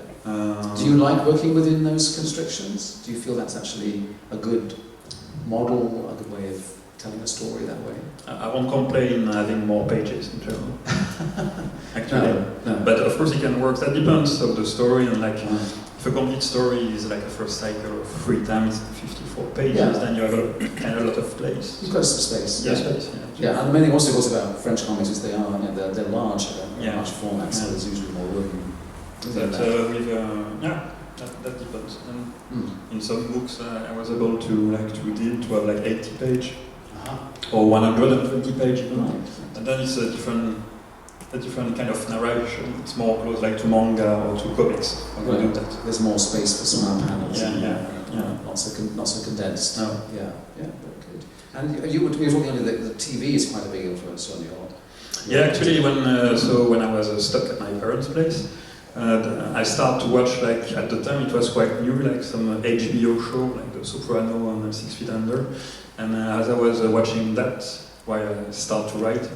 Do you like working within those constrictions? Do you feel that's actually a good model, a good way of telling a story that way? I won't complain having more pages in general. Actually, no. But of course it can work. That depends of the story, and like if a complete story is like a first cycle of 3 times 54 pages, then you have a lot of place. You've got some space. Yeah, space. Yeah, and the main also goes about French comics is they're large, large formats, so there's usually more room. But that depends. And in some books, I was able to have like 80 page or 120 page, and then it's a different kind of narration. It's more close like to manga or to comics. When we do that, there's more space for small panels. Not so condensed. No. Yeah, very good. And you were talking earlier that the TV is quite a big influence on your. Yeah, actually, when I was stuck at my parents' place. I started to watch, like, at the time it was quite new, like some HBO show, like The Soprano and 6 Feet Under. And as I was watching that, while I started to write,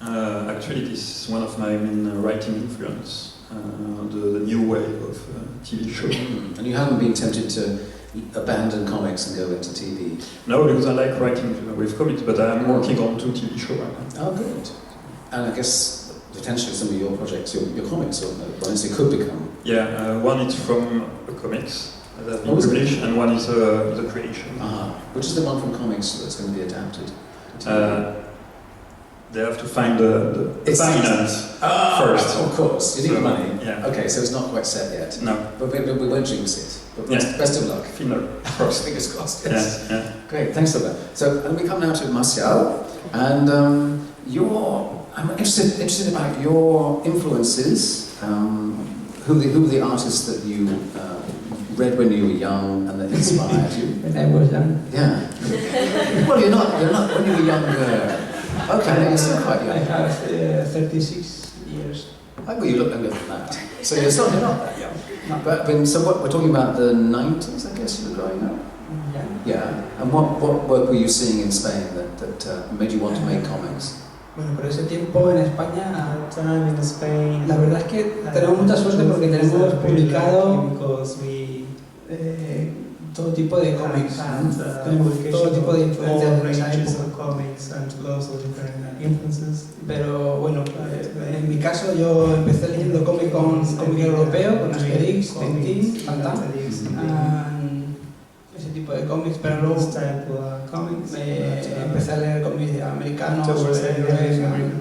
actually this is one of my main writing influence, the new wave of TV show. And you haven't been tempted to abandon comics and go into TV? No, because I like writing with comics, but I'm working on 2 TV shows right now. Oh, good. And I guess potentially some of your projects, your comics, or it could become. Yeah, one is from comics that have been published, and one is a creation. Which is the one from comics that's going to be adapted? They have to find the finance first. Of course, you need money. Yeah. Okay, so it's not quite set yet. No. But we won't jinx it. But best of luck. Fingers crossed. Yes. Yeah. Great, thanks for that. So, and we come now to Marcial, and I'm interested about your influences. Who were the artists that you read when you were young and that inspired you? When I was young. Yeah. Well, you're not when you were younger. Okay, you're still quite young. I have 36 years. Well, you look younger than that. So you're not that young. No. But so what we're talking about the 90s, I guess you were growing up. Yeah. And what work were you seeing in Spain that made you want to make comics? Bueno, por ese tiempo en España, Spain, la verdad es que tenemos mucha suerte porque tenemos publicado todo tipo de cómics, tenemos todo tipo de influencias de esa época. Pero bueno, en mi caso yo empecé leyendo cómic europeo, con Asterix, Tintín, ese tipo de cómics, pero luego empecé a leer cómics americanos,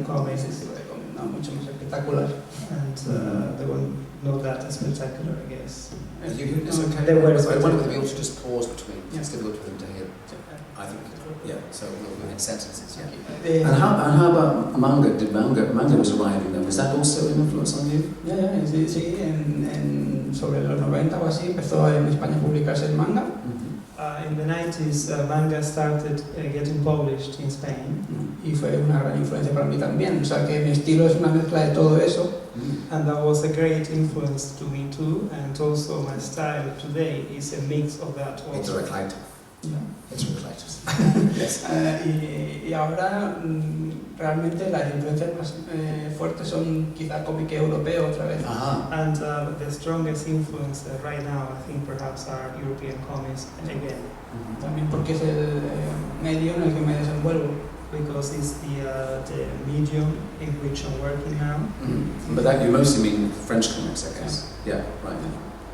cómics, no, mucho más espectacular. They were not that spectacular, I guess. It's okay. I wonder whether we ought to just pause between. It's difficult for them to hear. I think. Yeah. So we'll in sentences. Yeah. And how about manga? Manga was arriving then. Was that also an influence on you? Sí. Sobre los 90 o así empezó en España a publicarse el manga. In the 90s, manga started getting published in Spain. Y fue una gran influencia para mí también. O sea que mi estilo es una mezcla de todo eso. And that was a great influence to me too. And also my style today is a mix of that also. Yes. Y ahora realmente las influencias más fuertes son quizá cómic europeo otra vez. And the strongest influence right now, I think, perhaps are European comics again. También porque es el medio en el que me desenvuelvo. Because it's the medium in which I'm working now. But that you mostly mean French comics, I guess. Yeah, right.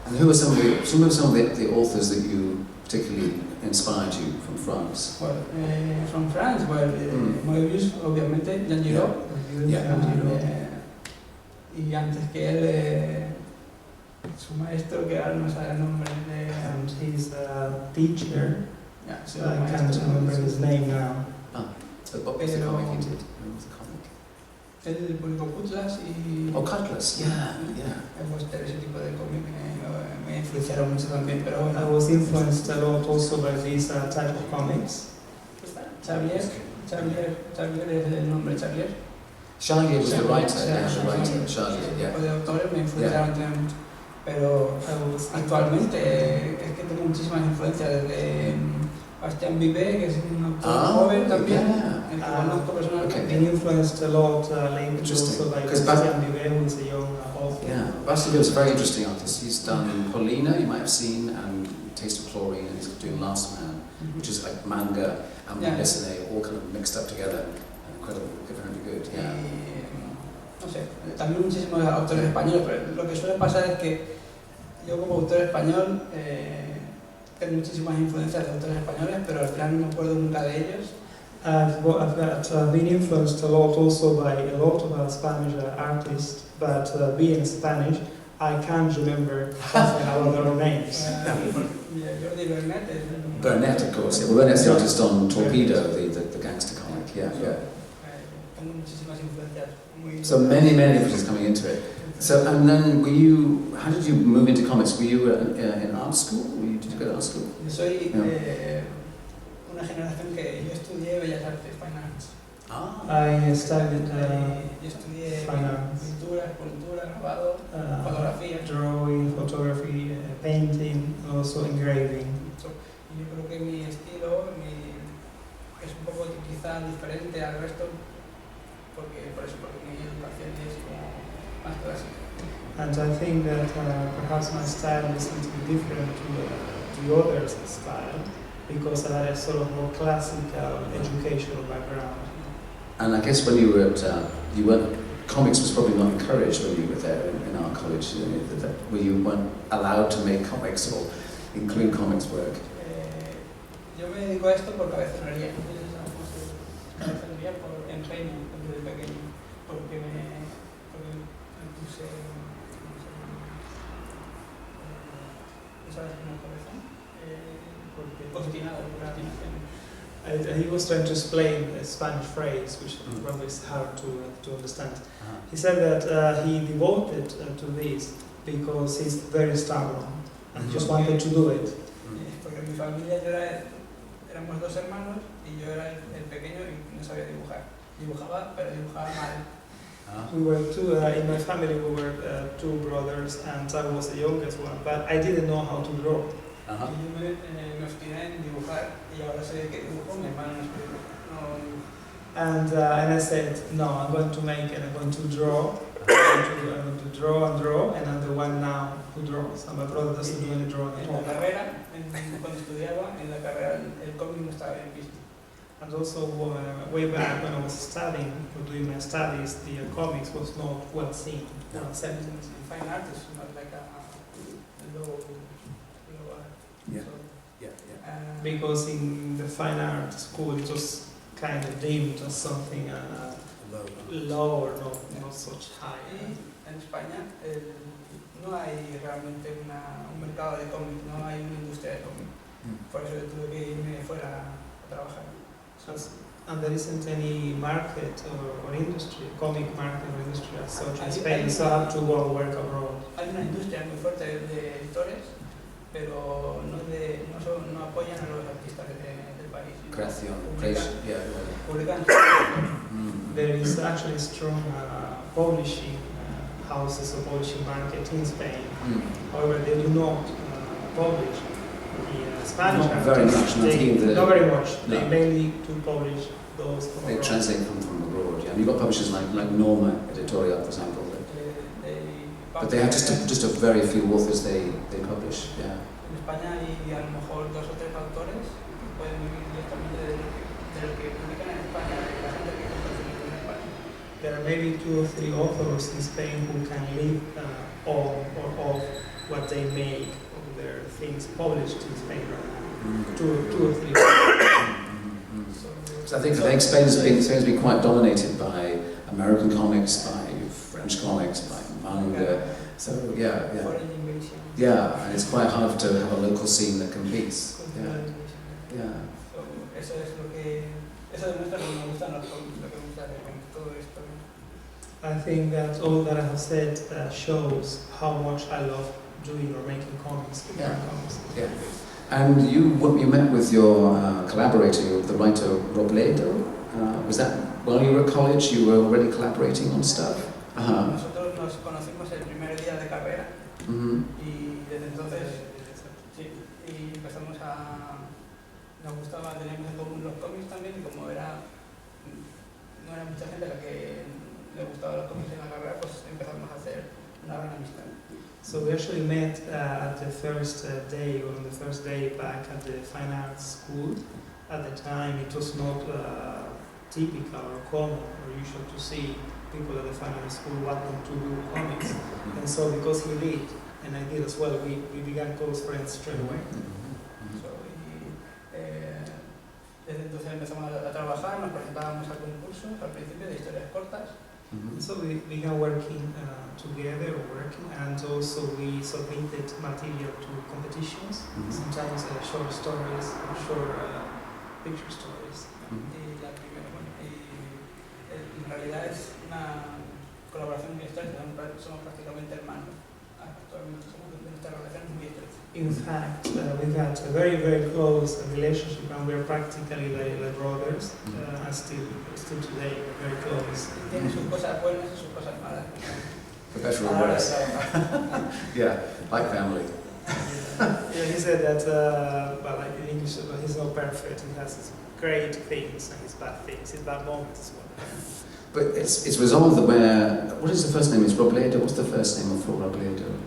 And who are some of the authors that you particularly inspired you from France? Well, from France, well, Moebius, obviamente, Jean Giraud. Y antes que él, su maestro, que ahora no sabe el nombre de... And he's a teacher. Yeah, so I can't remember his name now. What was the comic he did? When was the comic? Él publicó Cutlass y... Oh, Cutlass, yeah. Ese tipo de cómic me influenciaron mucho también, pero bueno. I was influenced a lot also by this type of comics. Xavier es el nombre, Xavier. Charlier was the writer, Charlier, yeah. Tipo de autores me influenciaron también mucho. Pero actualmente es que tengo muchísimas influencias desde Bastien Vivet, que es un autor joven también, el que conozco personalmente. Been influenced a lot lately also by Bastien Vivet, who is a young author. Yeah, Bastien Vivet is a very interesting artist. He's done Paulina, you might have seen, and Taste of Chlorine, and he's doing Last Man, which is like manga and dessiné all kind of mixed up together. Incredible, very good, yeah. No sé, también muchísimos autores españoles, pero lo que suele pasar es que yo como autor español tengo muchísimas influencias de autores españoles, pero al final no me acuerdo nunca de ellos. I've been influenced a lot also by a lot of Spanish artists, but being Spanish, I can't remember something about their names. Jordi Burnett, of course. Yeah. Well, Burnett's the artist on Torpedo, the gangster comic. Yeah. Tengo muchísimas influencias. So many influences coming into it. So, and then how did you move into comics? Were you in art school? Did you go to art school? Yo soy una generación que yo estudié Bellas Artes, Fine Arts. I studied yo estudié fine arts. pintura, escultura, grabado, fotografía. Drawing, photography, painting, and also engraving. Y yo creo que mi estilo es un poco quizá diferente al resto, porque mi educación es como más clásica. And I think that perhaps my style is a little different to the others' style, because I had a sort of more classical educational background. And I guess when you were at, comics was probably not encouraged when you were there in our college, where you weren't allowed to make comics or include comics work. Yo me dedico a esto por cabezonería, cabezonería por engenio desde pequeño, porque me puse, ¿sabes cómo cabezón? Obstinado, procrastinación. He was trying to explain a Spanish phrase, which probably is hard to understand. He said that he devoted to this because he's very stubborn and he just wanted to do it. Porque en mi familia éramos dos hermanos y yo era el pequeño y no sabía dibujar. Dibujaba, pero dibujaba mal. We were two, in my family we were two brothers and I was the youngest one, but I didn't know how to draw. Y yo me obstiné en dibujar y ahora sé que dibujo, mi hermano no. And I said, no, I'm going to make and I'm going to draw. I'm going to draw and draw, and I'm the one now who draws. And my brother doesn't do any drawing at all. En la carrera, cuando estudiaba, en la carrera el cómic no estaba bien visto. And also way back when I was studying, or doing my studies, the comics was not well seen. Well, fine art is not like a low art. Yeah. So, because in the fine art school it was kind of deemed as something low or not such high. En España no hay realmente un mercado de cómic, no hay una industria de cómic. Por eso yo tuve que irme fuera a trabajar. And there isn't any market or industry, comic market or industry as such in Spain, so I have to go and work abroad. Hay una industria muy fuerte de editores, pero no apoyan a los artistas del país. Creación, publican. There is actually strong publishing houses or publishing market in Spain. However, they do not publish the Spanish Not very artists, much, not very much. No. They mainly do publish those from They abroad. translate them from abroad, yeah. And you've got publishers like Norma Editorial, for example, but they have just a very few authors they publish, yeah. En España hay a lo mejor 2 o 3 autores que pueden vivir directamente de lo que publican en España, de la gente que compra su libro en España. There are maybe 2 or 3 authors in Spain who can live on or of what they make of their things published in Spain right now. 2 or 3. So I think Spain's been quite dominated by American comics, by French comics, by manga. So yeah, and it's quite hard to have a local scene that competes. Yeah. Eso demuestra que me gustan los cómics, lo que me gusta de todo esto. I think that all that I have said shows how much I love doing or making comics. Comics. Yeah. And you met with your collaborator, the writer Robledo. Was that while you were at college? You were already collaborating on stuff. Nosotros nos conocimos el primer día de carrera y desde entonces y empezamos nos gustaba, teníamos en común los cómics también y como no era mucha gente la que le gustaba los cómics en la carrera, pues empezamos a hacer una gran amistad. So we actually met at the first day, or on the first day back at the Fine Arts School. At the time it was not typical or common or usual to see people at the Fine Arts School wanting to do comics. And so because he did, and I did as well, we began close friends straight away. So, desde entonces empezamos a trabajar, nos presentábamos a concursos al principio de historias cortas. So we began working together, and also we submitted material to competitions, sometimes short stories or short picture stories. Y la primera, en realidad es una colaboración muy estrecha, somos prácticamente hermanos. Actualmente nuestra relación es muy estrecha. In fact, we've had a very, very close relationship, and we're practically like brothers, and still today we're very close. Tiene sus cosas buenas y sus cosas malas. For better or worse. Yeah, like family. Yeah, he said that, well, like in English, he's not perfect. He has his great things and his bad things, his bad moments as well. But it's resolved that where, what is the first name? It's Robledo. What's the first name of Robledo?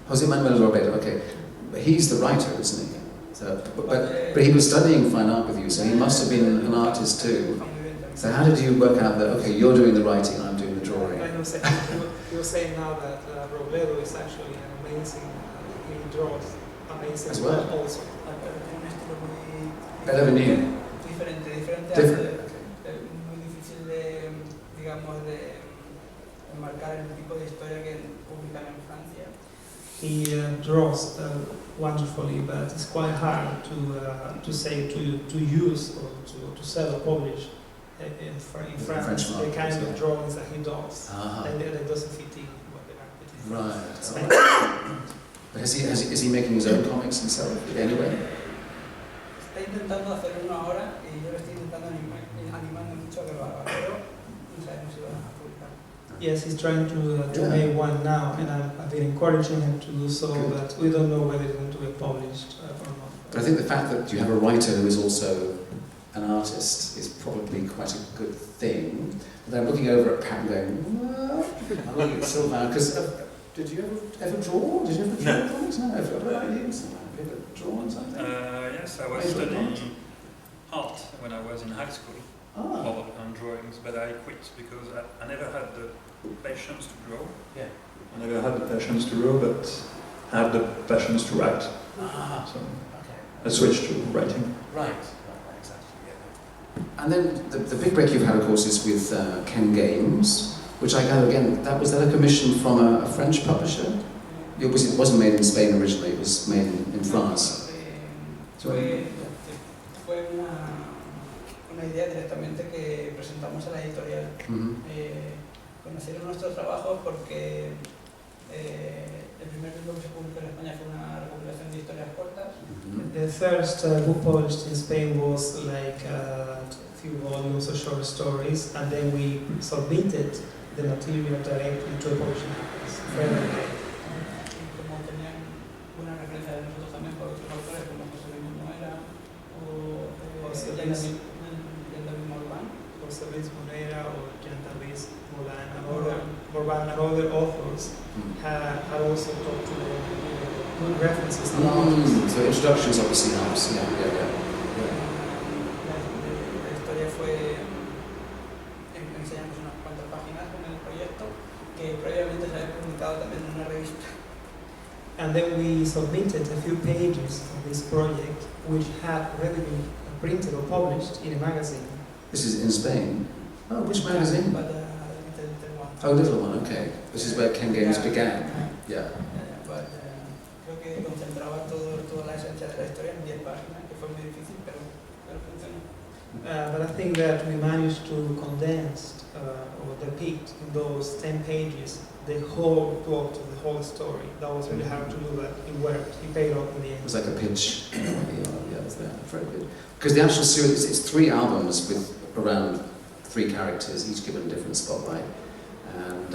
Jose Manuel Robledo, okay. But he's the writer, isn't he? So, but he was studying fine art with you, so he must have been an artist too. So how did you work out that, okay, you're doing the writing and I'm doing the drawing? He was saying now that Robledo is actually an amazing, he draws amazing as well. Also. Better than you? Diferente. Muy difícil de, digamos, de enmarcar el tipo de historia que publican en Francia. He draws wonderfully, but it's quite hard to say to use or to sell or publish in France the kind of drawings that he does. That doesn't fit in what the market. Right. But is he making his own comics himself anyway? Está intentando hacer uno ahora y yo lo estoy intentando animando mucho a que lo haga, pero no sabemos si lo van a publicar. Yes, he's trying to make one now, and I've been encouraging him to do so, but we don't know whether it's going to be published or not. But I think the fact that you have a writer who is also an artist is probably quite a good thing. But I'm looking over at Pat and going, well, I'm looking at Sylvain, because did you ever draw? Did you ever draw comics? No, I've got ideas. Have you ever drawn something? Yes, I was studying art when I was in high school. On drawings, but I quit because I never had the patience to draw. Yeah. I never had the patience to draw, but I had the passions to write. So I switched to writing. Right, exactly. Yeah. And then the big break you've had, of course, is with Ken Games, which I gather again was that a commission from a French publisher? It wasn't made in Spain originally; it was made in France. Fue una idea directamente que presentamos a la editorial. Conocieron nuestros trabajos porque el primer libro que se publicó en España fue una recopilación de historias cortas. The first book published in Spain was like a few volumes of short stories, and then we submitted the material directly to a publishing house. Y como tenían una referencia had also talked to the good references. So introductions obviously helps. Yeah. La historia fue, enseñamos unas cuantas páginas con el proyecto que previamente se había publicado también en una revista. And then we submitted a few pages of this project, which had already been printed or published in a magazine. This is in Spain. Oh, which magazine? But little one. Oh, little one. Okay. This is where Ken Games began. Yeah. But creo que concentraba toda la esencia de la historia en 10 páginas, que fue muy difícil, pero funcionó. But I think that we managed to condense or depict in those 10 pages the whole plot of the whole story. That was really hard to do, but it worked. It paid off in the end. It was like a pitch. Yeah, it's there. Very good. Because the actual series, it's 3 albums with around 3 characters, each given a different spotlight. And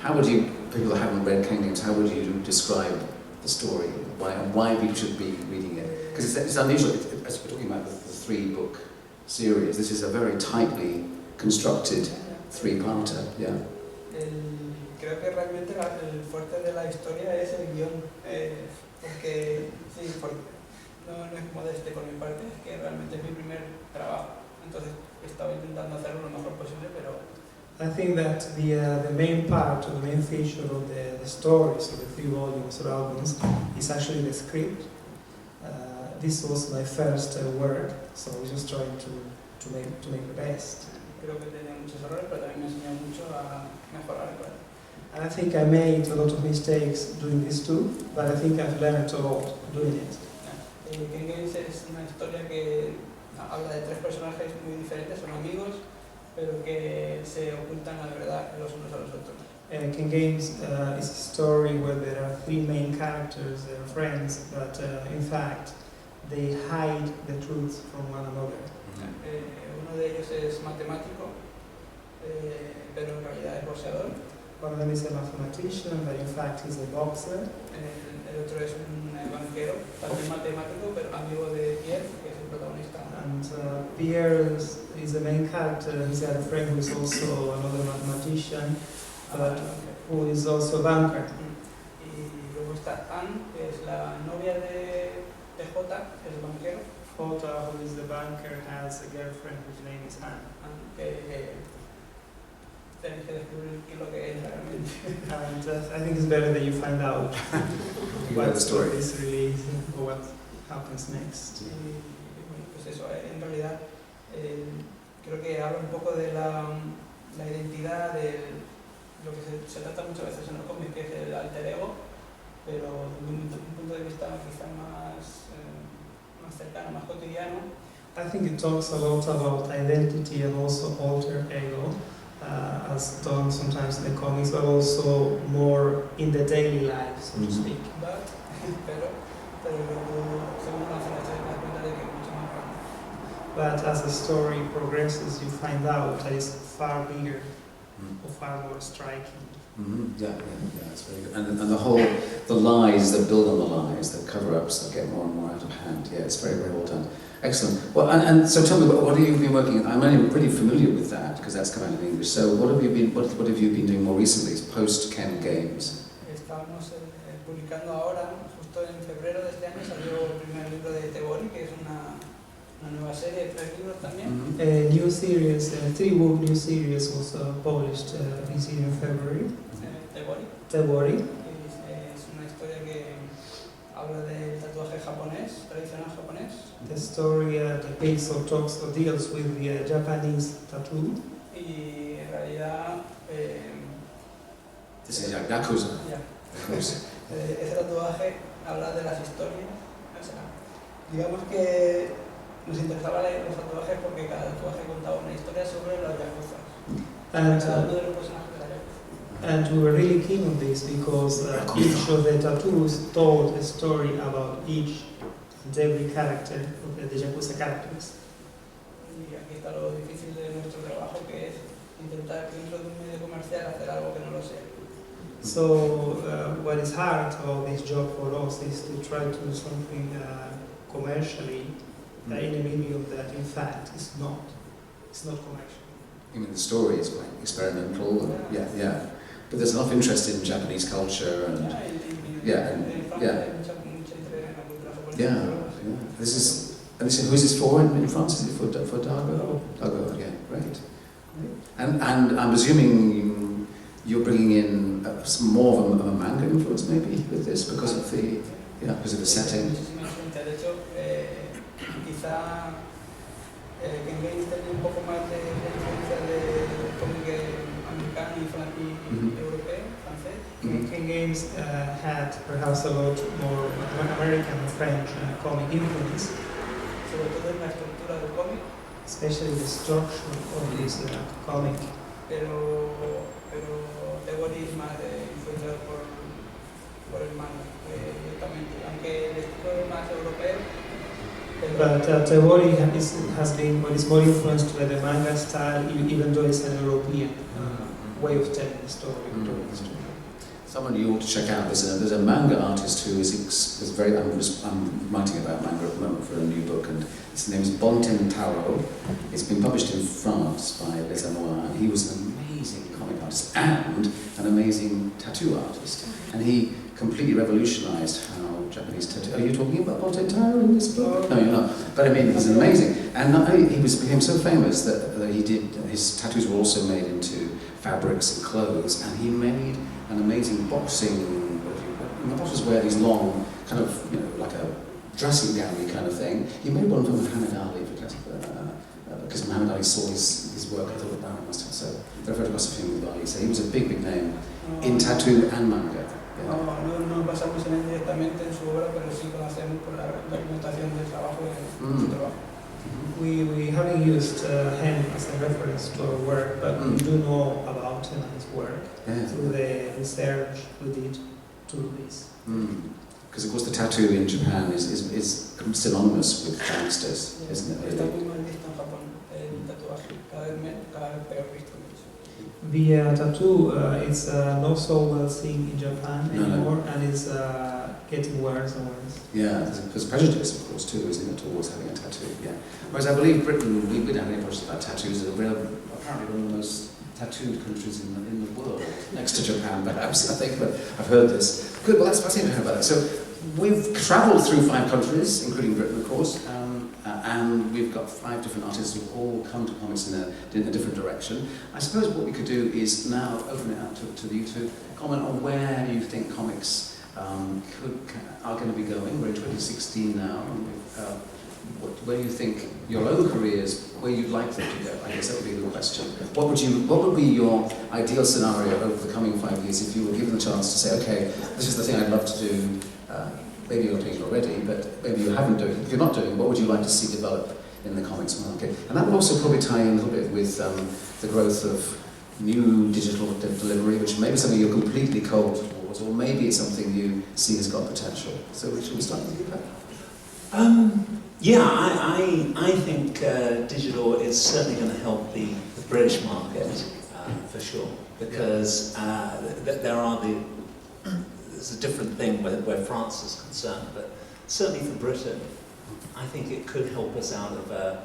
how would you, people that haven't read Ken Games, how would you describe the story? Why people should be reading it? Because it's unusual, as we're talking about the 3-book series, this is a very tightly constructed 3-parter. Yeah. Creo que realmente el fuerte de la historia es el guión, porque sí, no es modeste por mi parte, es que realmente es mi primer trabajo, entonces estaba intentando hacerlo lo mejor posible, pero... I think that the main part, or the main feature of the stories of the 3 volumes or albums is actually the script. This was my first work, so I was just trying to make the best. Creo que tenía muchos errores, pero también me enseñó mucho a mejorar. And I think I made a lot of mistakes doing this too, but I think I've learned a lot doing it. Ken Games es una historia que habla de 3 personajes muy diferentes, son amigos, pero que se ocultan la verdad los unos a los otros. Ken Games is a story where there are 3 main characters, they are friends, but in fact they hide the truth from one another. Uno de ellos es matemático, pero en realidad es boxeador. One of them is a mathematician, but in fact he's a boxer. El otro es un banquero, también matemático, pero amigo de Pierre, que es el protagonista. And Pierre is the main character. He's got a friend who is also another mathematician, but who is also a banker. Y luego está Anne, que es la novia de J, el banquero. J, who is the banker, has a girlfriend whose name is Anne. Tienes que descubrir qué es lo que es realmente. And I think it's better that you find out what the story is really or what happens next. Y bueno, pues eso, en realidad creo que habla un poco de la identidad, de lo que se trata muchas veces en los cómics, que es el alter ego, pero desde un punto de vista quizá más cercano, más cotidiano. I think it talks a lot about identity and also alter ego. As done sometimes in the comics, but also more in the daily life, so to speak. But as the story progresses, you find out that it's far bigger or far more striking. Yeah, it's very good. And the lies that build on the lies, the cover-ups that get more and more out of hand. Yeah, it's very, very well done. Excellent. Well, and so tell me, what have you been working on? I'm only pretty familiar with that because that's come out in English. So what have you been doing more recently, post Ken Games? Estamos publicando ahora, justo en febrero de este año salió el primer libro de Tebori, que es una nueva serie de 3 libros también. A new series, a 3-book new series was published this year in February. Tebori. Es una historia que habla del tatuaje japonés, tradicional japonés. The story depicts or talks or deals with the Japanese tattoo. Y en realidad... This is Yakuza. Ese tatuaje habla de las historias. O sea, digamos que nos interesaban los tatuajes porque cada tatuaje contaba una historia sobre los Yakuza. Cada uno de los personajes de la Yakuza. And we were really keen on this because each of the tattoos told a story about each and every character of the Yakuza characters. Y aquí está lo difícil de nuestro trabajo, que es intentar dentro de un medio comercial hacer algo que no lo sea. So what is hard about this job for us is to try to do something commercially in a medium that in fact is not commercial. I mean, the story is quite experimental. Yeah. but there's a lot of interest in Japanese culture and This is, and this is, who is this for in France? Is it for Dago? Dago, yeah, great. And I'm presuming you're bringing in more of a manga influence maybe with this because of the setting. un poco más de influencia de cómic americano y europeo, francés. King Games had perhaps a lot more American and French comic influence. Sobre todo en la estructura del cómic. Especially the structure of this comic. Pero Tebori es más influenciado por el manga. Yo también, aunque el estilo es más europeo. But Tebori is more influenced by the manga style, even though it's an European way of telling the story. Someone you ought to check out. There's a manga artist who is very. I'm writing about manga at the moment for a new book, and his name is Bonten Taro. It's been published in France by Les Amours, and he was an amazing comic artist and an amazing tattoo artist, and he completely revolutionized how Japanese tattoo. Are you talking about Bonten Taro in this book? No, you're not. But I mean, he's amazing, and not only became so famous that he did. His tattoos were also made into fabrics and clothes, and he made an amazing boxing. The boxers wear these long, kind of, like a dressing gown kind of thing. He made one for Muhammad Ali because Muhammad Ali saw his work. I thought, wow, I must have. So there are photographs of him with Ali. So he was a big name in tattoo and manga. No basamos en él directamente en su obra, pero sí conocemos por la documentación del trabajo de su trabajo. We haven't used him as a reference to our work, but we do know about him and his work through the research we did to this. Because of course the tattoo in Japan is synonymous with gangsters, isn't it? Está muy mal visto en Japón el tatuaje, cada vez peor visto. The tattoo is not so well seen in Japan anymore, and it's getting worse and worse. Yeah, there's prejudice, of course, too, isn't it, towards having a tattoo, yeah. Whereas I believe Britain, we don't have any questions about tattoos, we're apparently one of the most tattooed countries in the world, next to Japan, perhaps, I think, but I've heard this. Good, well, that's fascinating to hear about that. So, we've travelled through 5 countries, including Britain, of course, and we've got 5 different artists who've all come to comics in a different direction. I suppose what we could do is now open it out to you to comment on where you think comics are going to be going. We're in 2016 now. Where do you think your own careers, where you'd like them to go? I guess that would be the question. What would be your ideal scenario over the coming 5 years if you were given the chance to say, okay, this is the thing I'd love to do. Maybe you're doing it already, but maybe you haven't done it. If you're not doing it, what would you like to see develop in the comics market? And that will also probably tie in a little bit with the growth of new digital delivery, which may be something you're completely cold towards, or maybe it's something you see has got potential. So should we start with you, Pat? I think digital is certainly going to help the British market, for sure, because it's a different thing where France is concerned, but certainly for Britain, I think it could help us out of a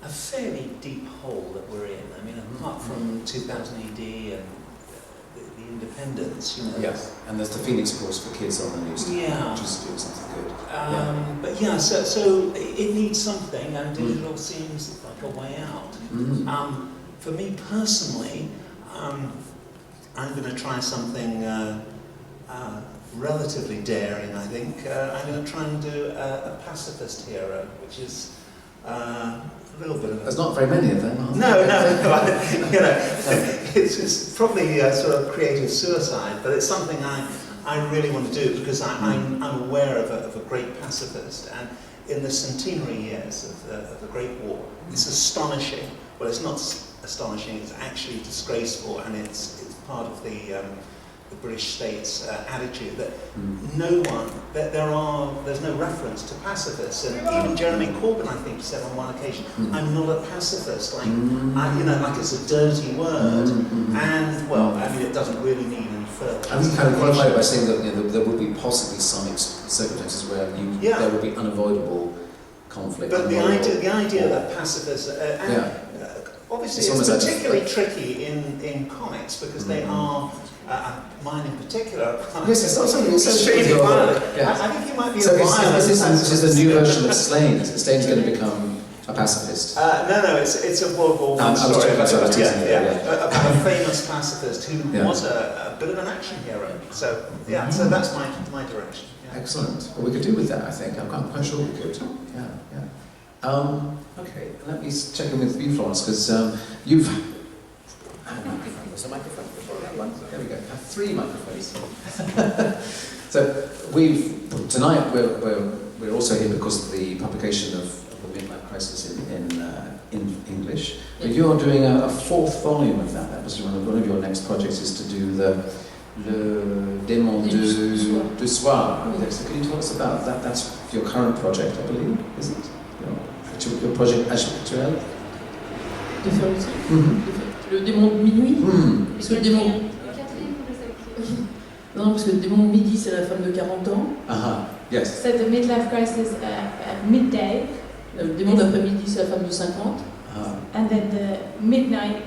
fairly deep hole that we're in. I mean, apart from 2000 AD and the independence, Yes, and there's the Phoenix course for kids on the news, which is doing something good. But so it needs something, and digital seems like a way out. For me personally, I'm going to try something relatively daring, I think. I'm going to try and do a pacifist hero, which is a little bit of... There's not very many of them, are there? No. It's probably sort of creative suicide, but it's something I really want to do because I'm aware of a great pacifist, and in the centenary years of the Great War, it's astonishing. Well, it's not astonishing, it's actually disgraceful, and it's part of the British state's attitude that there's no reference to pacifists, and even Jeremy Corbyn, I think, said on one occasion, "I'm not a pacifist," like like it's a dirty word, and well, I mean, it doesn't really mean any further. And you kind of qualify it by saying that there would be possibly some circumstances where there would be unavoidable conflict. But the idea that pacifists Obviously, It's it's almost particularly tricky in comics because they are, mine in particular, Yes, it's not something extremely violent. Yes. I think you might be So a violent this is pacifist. the new version of Slane. Slane's going to become a pacifist. No, it's a World War I story about, about a famous pacifist who Yeah. was a bit of an action hero. So yeah, so that's my direction. Yeah. Excellent. Well, we could do with that, I think. I'm quite sure we could. Yeah. Okay, let me check in with you, Florence, because you've... There's a microphone before that one. There we go. I have 3 microphones. So tonight we're also here because of the publication of the Midlife Crisis in English. But you're doing a 4th volume of that. That was one of your next projects is to do Le Démon du Soir. So can you tell us about that? That's your current project, I believe, is it? Your project actuel? De faire aussi Le démon de minuit. Parce que le démon... Non, parce que le démon de midi, c'est la femme de 40 ans. Yes. So the midlife crisis at midday. Le démon d'après-midi, c'est la femme de 50. And then the midnight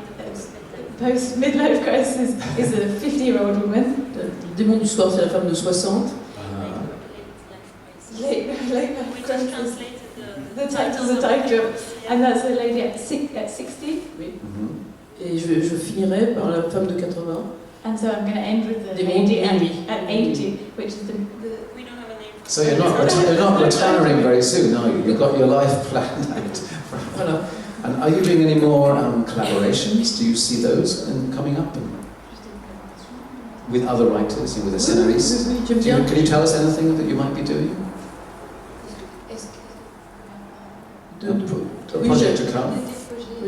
post-midlife crisis is a 50-year-old woman. Le démon du soir, c'est la femme de 60. Late crisis. The title, and that's a lady at 60. Oui. Et je finirai par la femme de 80. And so I'm going to end with the Démon lady de at 80, which is the... We don't have a name. So you're not retiring very soon, are you? You've got your life planned out. Voilà. And are you doing any more collaborations? Do you see those coming up with other writers, with the scenaristes? Can you tell us anything that you might be doing? Oui,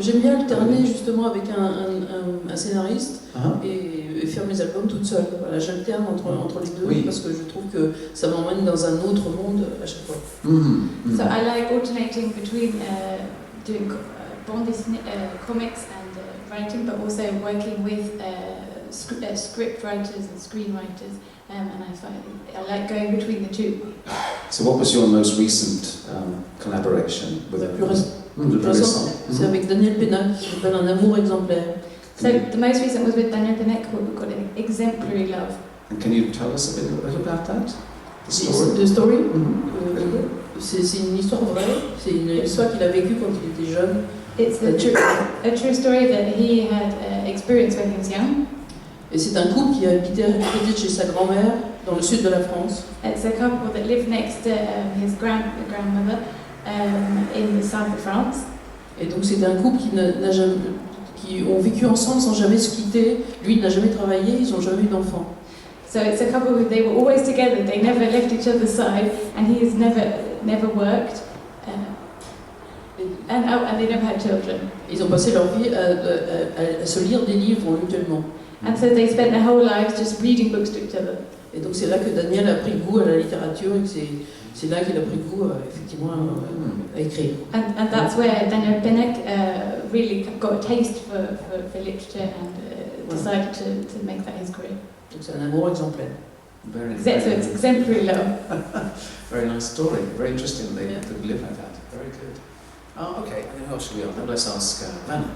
j'aime bien alterner justement avec un scénariste et faire mes albums toute seule. Voilà, j'alterne entre les deux parce que je trouve que ça m'emmène dans un autre monde à chaque fois. So I like alternating between doing comics and writing, but also working with script writers and screenwriters, and I like going between the two. So what was your most recent collaboration with Le plus récent, c'est avec Daniel Pénac, qui s'appelle Un amour exemplaire. So the most recent was with Daniel Pénac, called Exemplary Love. And can you tell us a bit about that? The story? The story c'est une histoire vraie, c'est une histoire qu'il a vécue quand il était jeune. It's a true story that he had experienced when he was young. Et c'est un couple qui habitait chez sa grand-mère dans le sud de la France. It's a couple that lived next to his grandmother in the south of France. Et donc c'est un couple qui ont vécu ensemble sans jamais se quitter. Lui, il n'a jamais travaillé, ils n'ont jamais eu d'enfants. So it's a couple who they were always together. They never left each other's side, and he has never worked, and they never had children. Ils ont passé leur vie à se lire des livres mutuellement. And so they spent their whole lives just reading books to each other. Et donc c'est là que Daniel a pris goût à la littérature et que c'est là qu'il a pris goût effectivement à écrire. And that's where Daniel Pénac really got a taste for literature and decided to make that his career. Donc c'est un amour exemplaire. So it's exemplary love. Very nice story. Very interesting. They live like that. Very good. Okay. And who else should we ask? Let's ask Vanna.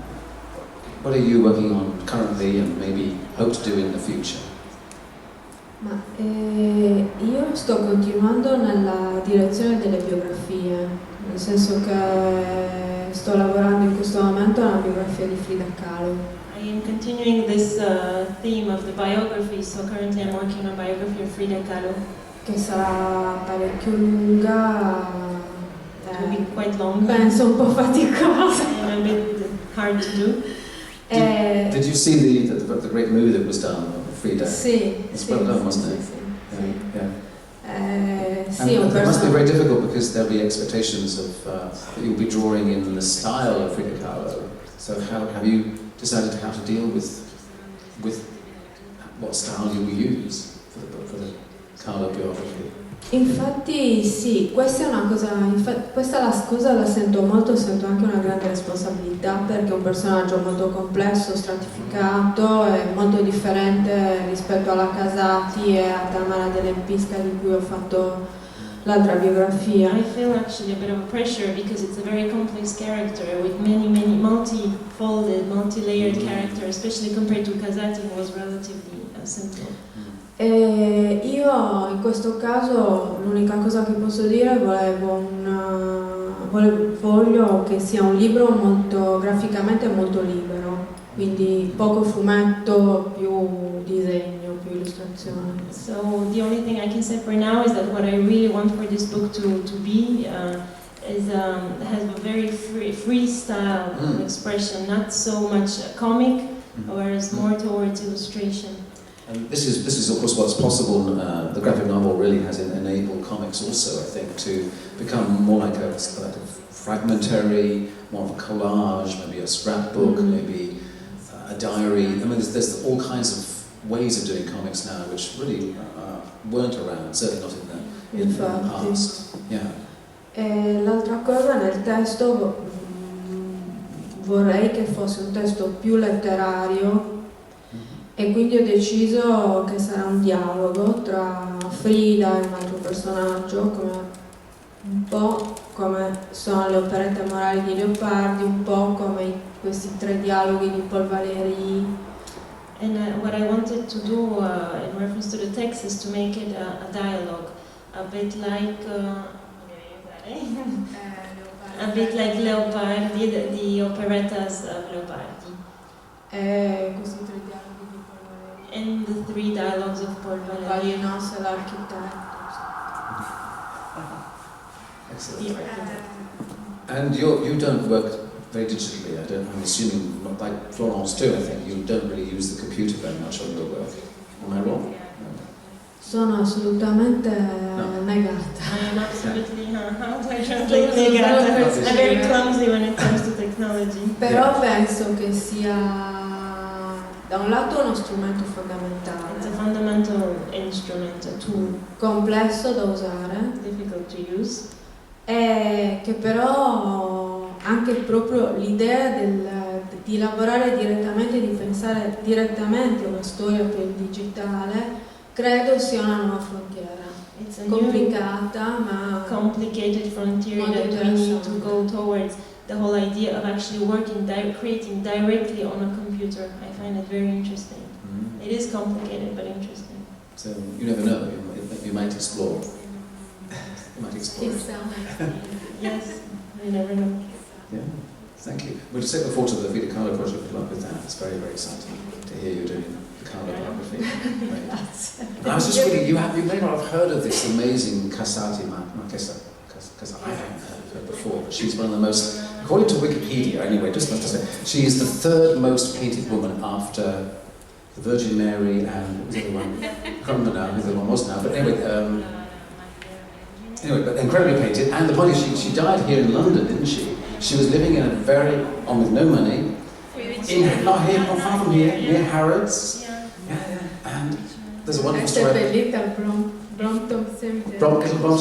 What are you working on currently and maybe hope to do in the future? Io sto continuando nella direzione delle biografie, nel senso che sto lavorando in questo momento alla biografia di Frida Kahlo. I am continuing this theme of the biography, so currently I'm working on a biography of Frida Kahlo. Che sarà parecchio lunga, It will be quite long. penso un po' faticosa. And a bit hard to do. Did you see the great movie that was done of Frida? Sì, It's well done, wasn't it? Sì, and it must be very difficult because there'll be expectations of that you'll be drawing in the style of Frida Kahlo. So how have you decided how to deal with what style you will use for the Kahlo biography? Infatti sì, questa è una cosa, questa la cosa la sento molto, sento anche una grande responsabilità perché è un personaggio molto complesso, stratificato e molto differente rispetto alla Casati e a Tamara dell'Empisca di cui ho fatto l'altra biografia. I feel actually a bit of a pressure because it's a very complex character with many multi-folded, multi-layered characters, especially compared to Casati, who was relatively simple. E io in questo caso l'unica cosa che posso dire voglio che sia un libro molto graficamente molto libero, quindi poco fumetto, più disegno, più illustrazione. So the only thing I can say for now is that what I really want for this book to be has a very free style of expression, not so much a comic, whereas more towards illustration. And this is of course what's possible. The graphic novel really has enabled comics also, I think, to become more like a fragmentary, more of a collage, maybe a scrapbook, maybe a diary. I mean, there's all kinds of ways of doing comics now which really weren't around, certainly not in the past. Yeah. E l'altra cosa, nel testo vorrei che fosse un testo più letterario. E quindi ho deciso che sarà un dialogo tra Frida e un altro personaggio, un po' come sono le operette morali di Leopardi, un po' come questi 3 dialoghi di Paul Valéry. And what I wanted to do in reference to the text is to make it a dialogue, a bit like Leopardi, the operettas of Leopardi. Questi 3 dialoghi. And the 3 dialogues of Paul Valéry. Valinos e l'architetto. Excellent. And you don't work very digitally, I'm assuming, not like Florence too, I think. You don't really use the computer very much on your work. Am I wrong? No. Sono assolutamente negata. I am absolutely how do I translate negata? I'm very clumsy when it comes to technology. Però penso che sia da un lato uno strumento fondamentale. It's a fundamental instrument, a tool. Complesso da usare. Difficult to use. E che però anche proprio l'idea di lavorare direttamente, di pensare direttamente una storia per il digitale, credo sia una nuova frontiera. It's a complicata, ma complicated frontier that we need to go towards. The whole idea of actually creating directly on a computer. I find it very interesting. It is complicated but interesting. So you never know, you might explore. You might explore it. Yes, you never know. Yeah, thank you. We'll just look forward to the Vida Carlo project. Good luck with that. It's very, very exciting to hear you doing the Carlo biography. And I was just reading, you may not have heard of this amazing Casati, Marchesa, because I haven't heard of her before, but she's one of the most, according to Wikipedia anyway, just to say, she is the 3rd most painted woman after the Virgin Mary and who's the other one? I can't remember now who the one was now, but anyway, but incredibly painted. And the point is, she died here in London, didn't she? She was living in with no money, not far from here, near Harrods. Yeah. And there's a wonderful story. Brompton Cemetery.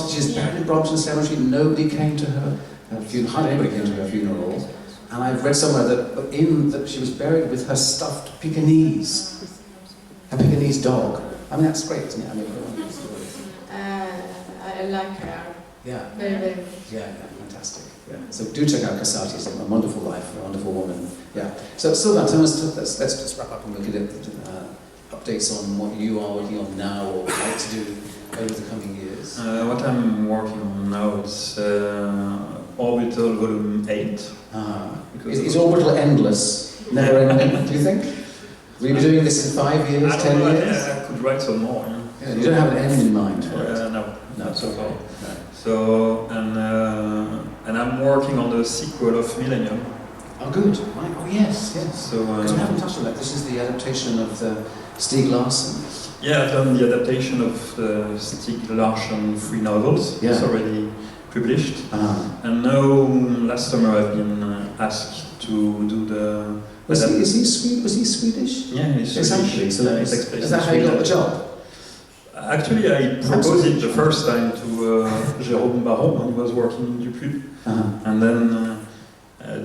She's buried in Brompton Cemetery. Nobody came to her funeral. Hardly anybody came to her funeral. And I've read somewhere that she was buried with her stuffed Pekingese, her Pekingese dog. I mean, that's great, isn't it? I mean, I like her. Yeah. Very, very much. Yeah, fantastic. Yeah. So do check out Casati. It's a wonderful life, a wonderful woman. Yeah. So Sylvain, let's just wrap up and look at updates on what you are working on now or would like to do over the coming years. What I'm working on now is Orbital Volume 8. Is Orbital endless? Never ending, do you think? Will you be doing this in 5 years, 10 years? I could write some more. Yeah, you don't have an end in mind for it? No, so far. No. So, and I'm working on the sequel of Millennium. Oh, good. Right. Oh, yes. So, because we haven't touched on that. This is the adaptation of Stieg Larsson. Yeah, I've done the adaptation of the Stieg Larsson 3 novels. Yeah. It's already published. And now, last summer, I've been asked to do the... Was he Swedish? Yeah, he's Swedish. Exactly. So is that how you got the job? Actually, I proposed it the first time to Jérôme Baron when he was working in Dupuis. And then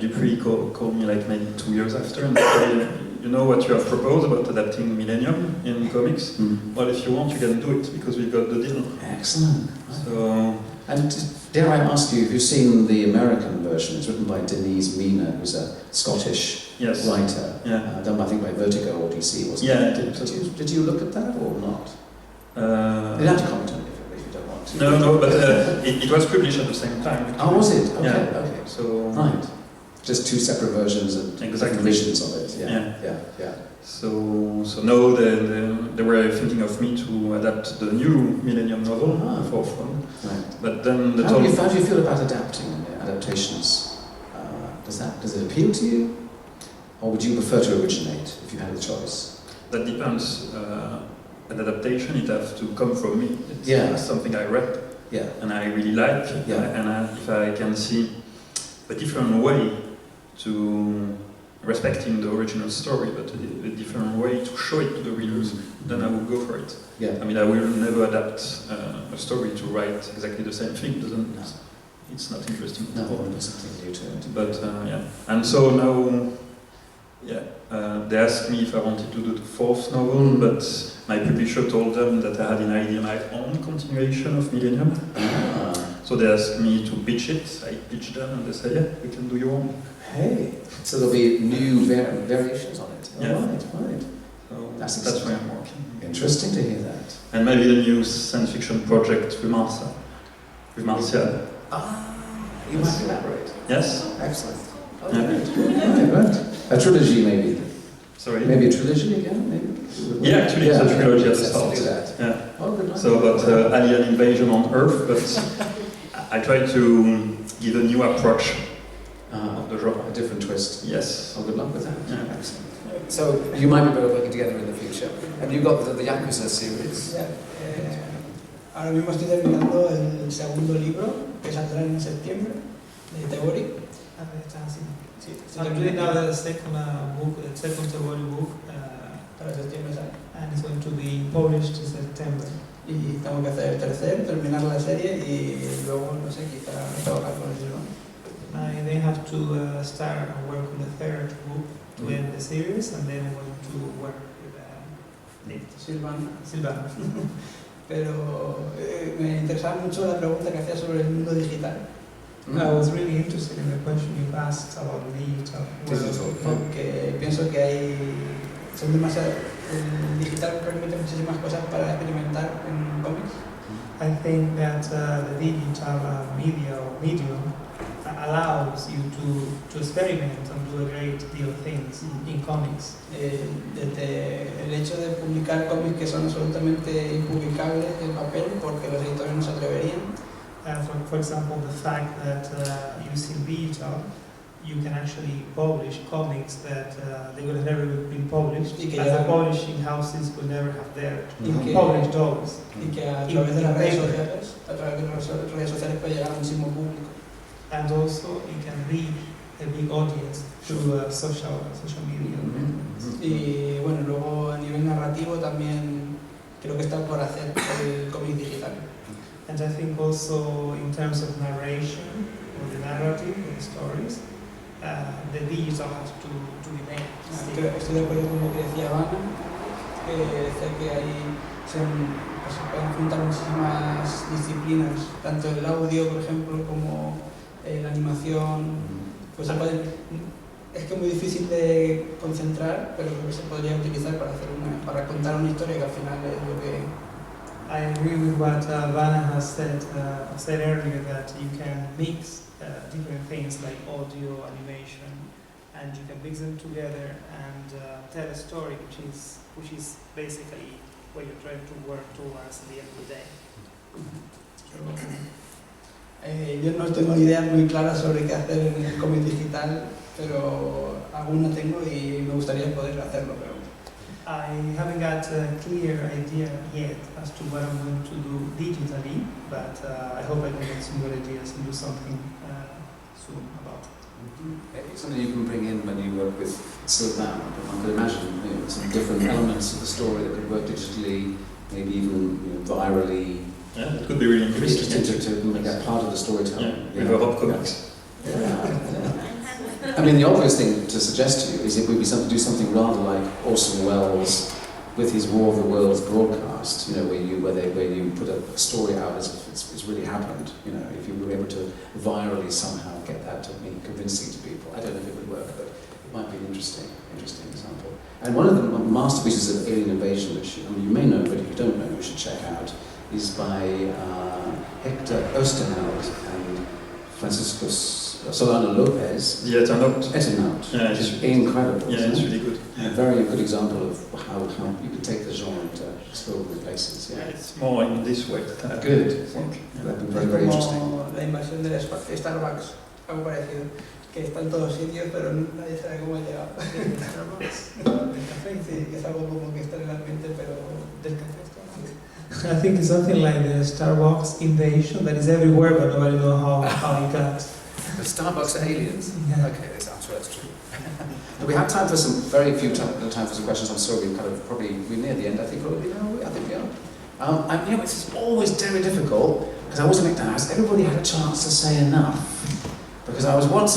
Dupuis called me like maybe 2 years after and said, you know what you have proposed about adapting Millennium in comics? Well, if you want, you can do it because we got the deal. Excellent. So And dare I ask you, if you've seen the American version? It's written by Denise Mina, who's a Scottish writer, done I think by Vertigo or DC, wasn't it? Did you look at that or not? You have to comment on it if you don't want to. No, but it was published at the same time. Oh, was it? Okay, yeah. okay. So right, just two separate versions and visions of it. Yeah. So now they were thinking of me to adapt the new Millennium novel, the fourth one. Right. But then how do you feel about adaptations? Does it appeal to you, or would you prefer to originate if you had the choice? That depends. An adaptation, it has to come from me. It's something I read, and I really like, and if I can see a different way to respecting the original story, but a different way to show it to the readers, then I will go for it. I mean, I will never adapt a story to write exactly the same thing. It's not interesting. No, there's something new to it. But and so now, they asked me if I wanted to do the fourth novel, but my publisher told them that I had an idea, my own continuation of Millennium. So they asked me to pitch it. I pitched them, and they said, "Yeah, we can do your own." Hey, so there'll be new variations on it. Right. So that's where I'm working. Interesting to hear that. And maybe a new science fiction project with Marcial. You might elaborate. Yes. Excellent. Right. A trilogy, maybe. Sorry. Maybe a trilogy again, maybe. Yeah, actually, it's a trilogy at the start. Yeah. Oh, good luck. So about alien invasion on Earth, but I try to give a new approach of the genre. A different twist. Yes. Oh, good luck with that. Yeah. Excellent. So you might be better working together in the future. Have you got the Yakuza series? Ahora mismo estoy terminando el segundo libro, que saldrá en septiembre, de Theory. I'm doing now the second book, the second theory book, para septiembre sale. and it's going to be published in September. Y tengo que hacer el tercero, terminar la serie y luego, no sé, quizá trabajar con el Sylvain. I then have to start and work on the third book to end the series, and then I'm going to work with Sylvain. Pero me interesaba mucho la pregunta que hacía sobre el mundo digital. I was really interested in the question you asked about the digital world. Porque pienso que son demasiado, el digital permite muchísimas cosas para experimentar en cómics. I think that the digital medium allows you to experiment and do a great deal of things in comics. Desde el hecho de publicar cómics que son absolutamente impublicables en papel porque los editores no se atreverían. For example, the fact that using digital, you can actually publish comics that they would have never been published, as the publishing houses would never have dared to publish those. Y que a través de las redes sociales puede llegar a muchísimo público. And also, you can reach a big audience through social media. Y bueno, luego a nivel narrativo también creo que está por hacer el cómic digital. And I think also in terms of narration, or the narrative, or the stories, the digital has to be made. Estoy de acuerdo con lo que decía Vanna, que decía que ahí se pueden juntar muchísimas disciplinas, tanto el audio, por ejemplo, como la animación. Pues es que es muy difícil de concentrar, pero creo que se podría utilizar para contar una historia que al final es lo que... I agree with what Vanna has said earlier, that you can mix different things like audio, animation, and you can mix them together and tell a story, which is basically what you're trying to work towards at the end of the day. Yo no tengo ideas muy claras sobre qué hacer en el cómic digital, pero alguna tengo y me gustaría poder hacerlo, pero... I haven't got a clear idea yet as to what I'm going to do digitally, but I hope I can get some good ideas and do something soon about it. It's something you can bring in when you work with Sylvain. One could imagine some different elements of the story that could work digitally, maybe even virally. Yeah, it could be really interesting to make that part of the storytelling. With Europe comics. I mean, the obvious thing to suggest to you is it would be do something rather like Orson Welles' with his War of the Worlds broadcast, you know, where you put a story out as if it's really happened, you know, if you were able to virally somehow get that to be convincing to people. I don't know if it would work, but it might be an interesting example. And one of the masterpieces of alien invasion, which you may know, but if you don't know, you should check out, is by Hector Osterhout and Francisco Solano Lopez. The Eternaut. Yeah, it's incredible. Yeah, it's really good. A very good example of how you can take the genre into extraordinary places. Yeah. It's more in this way. Good. That'd be very, very interesting. Como la invasión de Starbucks, algo parecido, que está en todos sitios, pero nadie sabe cómo ha llegado. Starbucks, del café, sí, que es algo como que está en el ambiente, pero del café está. I think it's something like the Starbucks invasion that is everywhere, but nobody knows how it got. The Starbucks aliens? Yeah. Okay, that's true. We have time for very few time for some questions. I'm sorry, we're near the end. I think we are. You know, it's always very difficult because I always like to ask. Everybody had a chance to say enough because I was once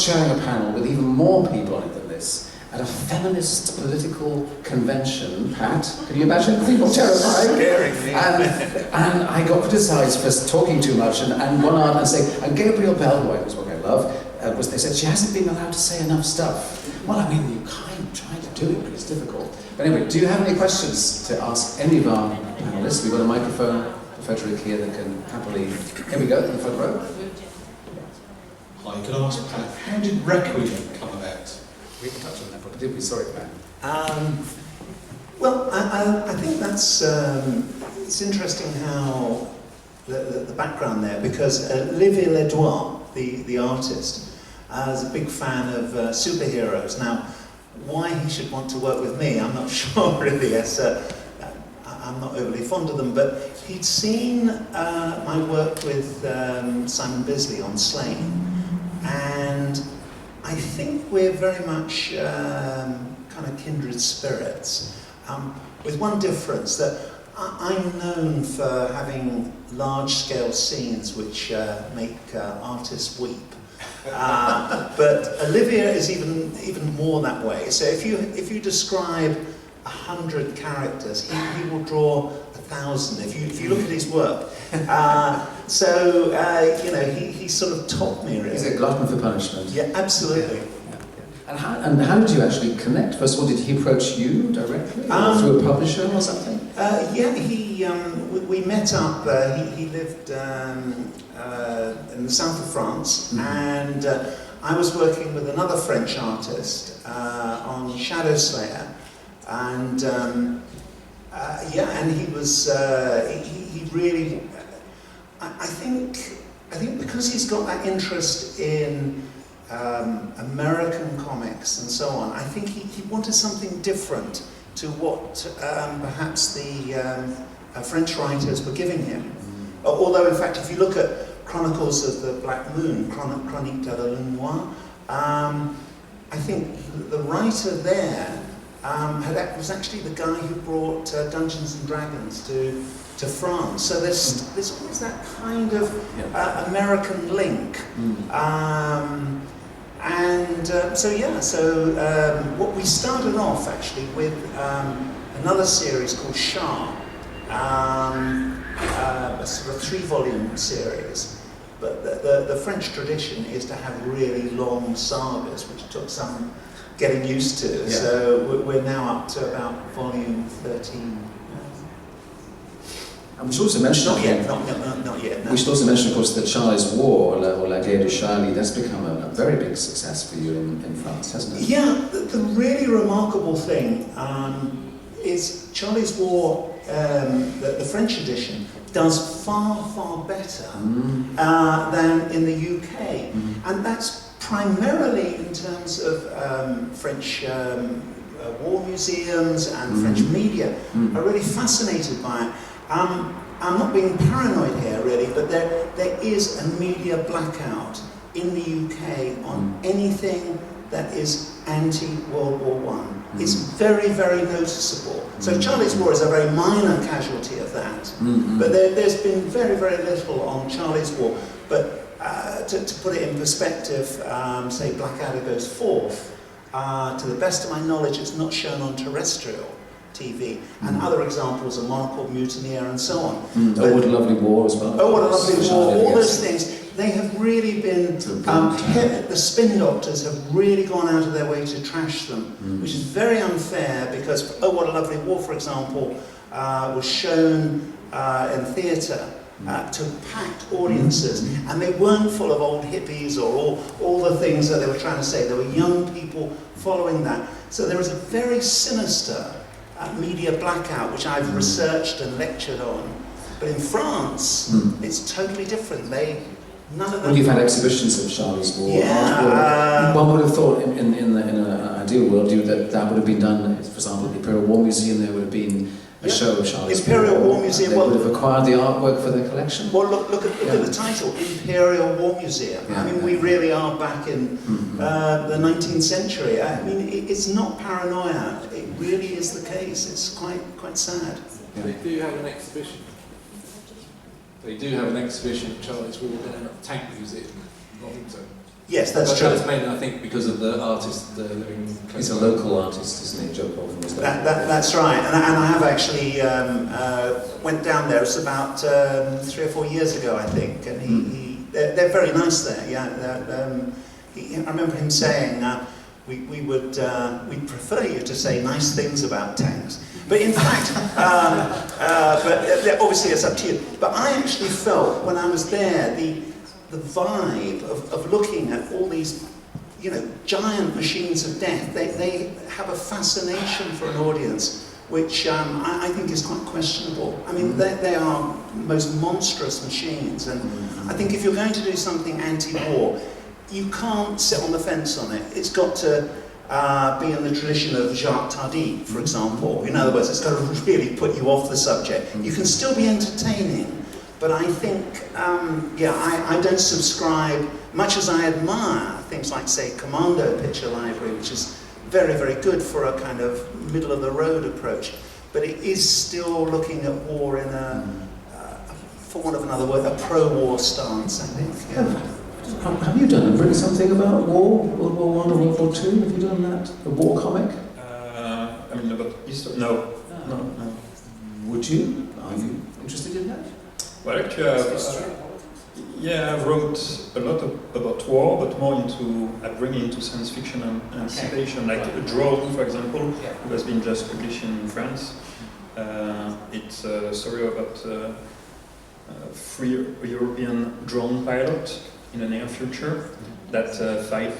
chairing a panel with even more people on it than this at a feminist political convention. Pat, can you imagine? People terrifying. And I got criticised for talking too much. And one arm and saying, and Gabriel Bell, who was one I love. They said she hasn't been allowed to say enough stuff. Well, I mean, you kind of try to do it, but it's difficult. But anyway, do you have any questions to ask any of our panelists? We've got a microphone for Frederick here that can happily... Here we go, in the front row. Hi, could I ask, how did Requiem come about? We can touch on that, but did we? Sorry, Pat. Well, I think that's... it's interesting how the background there, because Olivier Ledoux, the artist, is a big fan of superheroes. Now, why he should want to work with me, I'm not sure really. I'm not overly fond of them, but he'd seen my work with Simon Bisley on Slane, and I think we're very much kind of kindred spirits, with one difference, that I'm known for having large-scale scenes which make artists weep. But Olivier is even more that way. So if you describe 100 characters, he will draw 1,000. If you look at his work, so you know, he sort of topped me really. He's a glutton for punishment. Yeah, absolutely. Yeah. And how did you actually connect? First of all, did he approach you directly, or through a publisher or something? Yeah, we met up. He lived in the south of France, and I was working with another French artist on Shadow Slayer, and and he was he really. I think because he's got that interest in American comics and so on, I think he wanted something different to what perhaps the French writers were giving him. Although, in fact, if you look at Chronicles of the Black Moon, Chronique de la Lune Noire, I think the writer there was actually the guy who brought Dungeons and Dragons to France. So there's always that kind of American link. What we started off actually with another series called Shah, a sort of 3-volume series. But the French tradition is to have really long sagas, which took some getting used to. Yeah. So we're now up to about volume 13. And we should also mention... Not yet. No. We should also mention, of course, the Charlie's War, or La Guerre de Charlie. That's become a very big success for you in France, hasn't it? Yeah, the really remarkable thing is Charlie's War, the French edition, does far, far better than in the UK. And that's primarily in terms of French war museums and French media are really fascinated by it. I'm not being paranoid here really, but there is a media blackout in the UK on anything that is anti-World War I. It's very, very noticeable. So Charlie's War is a very minor casualty of that. But there's been very, very little on Charlie's War. But to put it in perspective, say Blackadder Goes Forth, to the best of my knowledge, it's not shown on terrestrial TV, and other examples are Monocle, Mutineer, and so on. Oh, What a Lovely War as well. Oh, What a Lovely War, all those things. They have really been, the Spin Doctors have really gone out of their way to trash them, which is very unfair because Oh, What a Lovely War, for example, was shown in theatre to packed audiences, and they weren't full of old hippies or all the things that they were trying to say. There were young people following that. So there is a very sinister media blackout, which I've researched and lectured on. But in France, it's totally different. None of them. Well, you've had exhibitions of Charlie's War. Yeah. One would have thought in an ideal world that would have been done, for example, at the Imperial War Museum, there would have been a show of Charlie's Imperial War Museum. They would have acquired the artwork for their collection. Well, look at the title, Imperial War Museum. I mean, we really are back in the 19th century. I mean, it's not paranoia. It really is the case. It's quite sad. They do have an exhibition. They do have an exhibition of Charlie's War down at the Tank Museum in Nottington. Yes, that's true. That's mainly, I think, because of the artist living close. He's a local artist, isn't he, Joe Colvin? That's right, and I have actually went down there. It's about 3 or 4 years ago, I think, and they're very nice there. Yeah, I remember him saying we'd prefer you to say nice things about tanks. But in fact, but obviously it's up to you. But I actually felt when I was there the vibe of looking at all these, giant machines of death. They have a fascination for an audience, which I think is quite questionable. I mean, they are most monstrous machines, and I think if you're going to do something anti-war, you can't sit on the fence on it. It's got to be in the tradition of Jacques Tardy, for example. In other words, it's got to really put you off the subject. You can still be entertaining, but I think, I don't subscribe, much as I admire things like, say, Commando Picture Library, which is very, very good for a kind of middle-of-the-road approach, but it is still looking at war in for want of another word, a pro-war stance, I think. Yeah. Have you written something about war, World War I or World War II? Have you done that? A war comic? About history? No. No. Would you? Are you interested in that? Well, actually, I wrote a lot about war, but more into bringing into science fiction and anticipation, like a drone, for example, who has been just published in France. It's a story about 3 European drone pilots in the near future that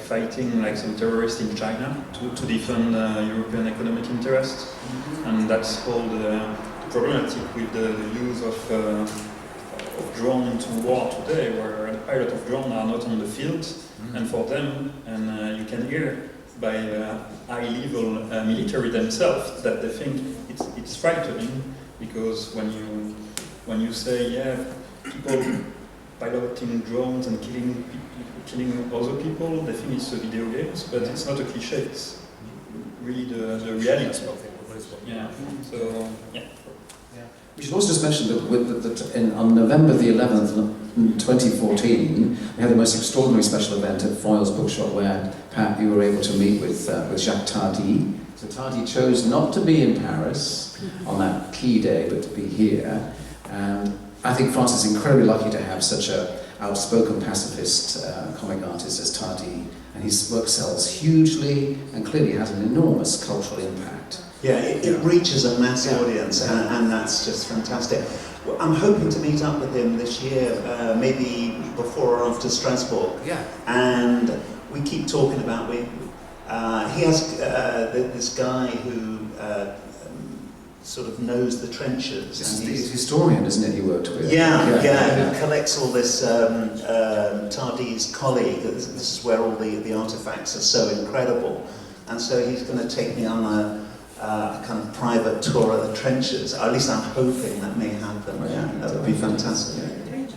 fighting like some terrorists in China to defend European economic interests, and that's called problematic with the use of drone into war today, where the pilots of drone are not on the field, and for them, and you can hear by high-level military themselves that they think it's frightening, because when you say people piloting drones and killing other people, they think it's a video games, but it's not a cliche. It's really the reality of it. Yeah. So yeah. We should also just mention that on November the 11th, 2014, we had the most extraordinary special event at Foyle's Bookshop, where, Pat, you were able to meet with Jacques Tardy. So Tardy chose not to be in Paris on that key day, but to be here. And I think France is incredibly lucky to have such an outspoken pacifist comic artist as Tardy, and his work sells hugely and clearly has an enormous cultural impact. Yeah, it reaches a mass audience, and that's just fantastic. Well, I'm hoping to meet up with him this year, maybe before or after Strasbourg. Yeah. And we keep talking about, he has this guy who sort of knows the trenches. He's a historian, isn't it, he worked with? Yeah. He collects all this, Tardy's colleague. This is where all the artifacts are so incredible. And so he's going to take me on a kind of private tour of the trenches. Or at least I'm hoping that may happen. Yeah, that would be fantastic.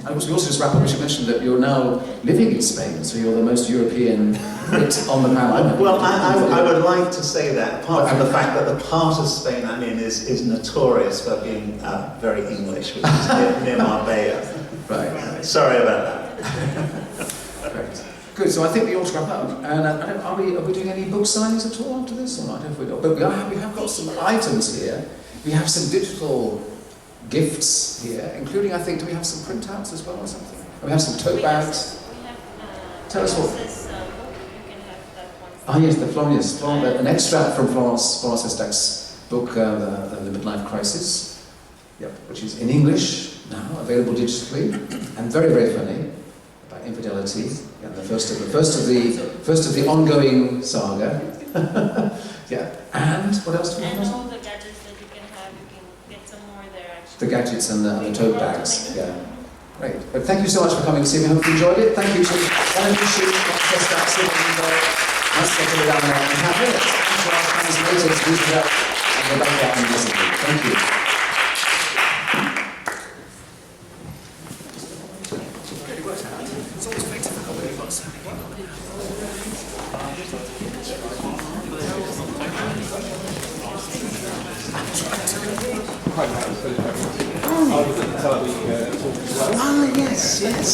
And we also just wrap up, we should mention that you're now living in Spain, so you're the most European Brit on the panel. Well, I would like to say that, apart from the fact that the part of Spain I'm in is notorious for being very English, which is near Marbella. Right. Sorry about that. Great. Good, so I think we ought to wrap up. And are we doing any book signings at all after this or not? But we have got some items here. We have some digital gifts here, including, I think, do we have some printouts as well or something? And we have some tote bags. Tell us what. Ah, yes, an extract from Florence Cestac's book, the Midlife Crisis, yep, which is in English now, available digitally, and very, very funny, about infidelity, and the first of the ongoing saga. Yeah, and what else do we have? And all the gadgets that you can have, you can get some more there actually. The gadgets and the tote bags, yeah. Great. But thank you so much for coming to see me. I hope you enjoyed it. Thank you to Vinci, Cestac, Sylvain, Marcial, Toledano, and Gravett. Thanks to our translators, Rebecca and Elizabeth. Thank you. Really worked out. It's always very difficult when you've got so many people. Ah, yes, yes.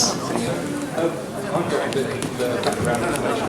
I've got a bit of background information.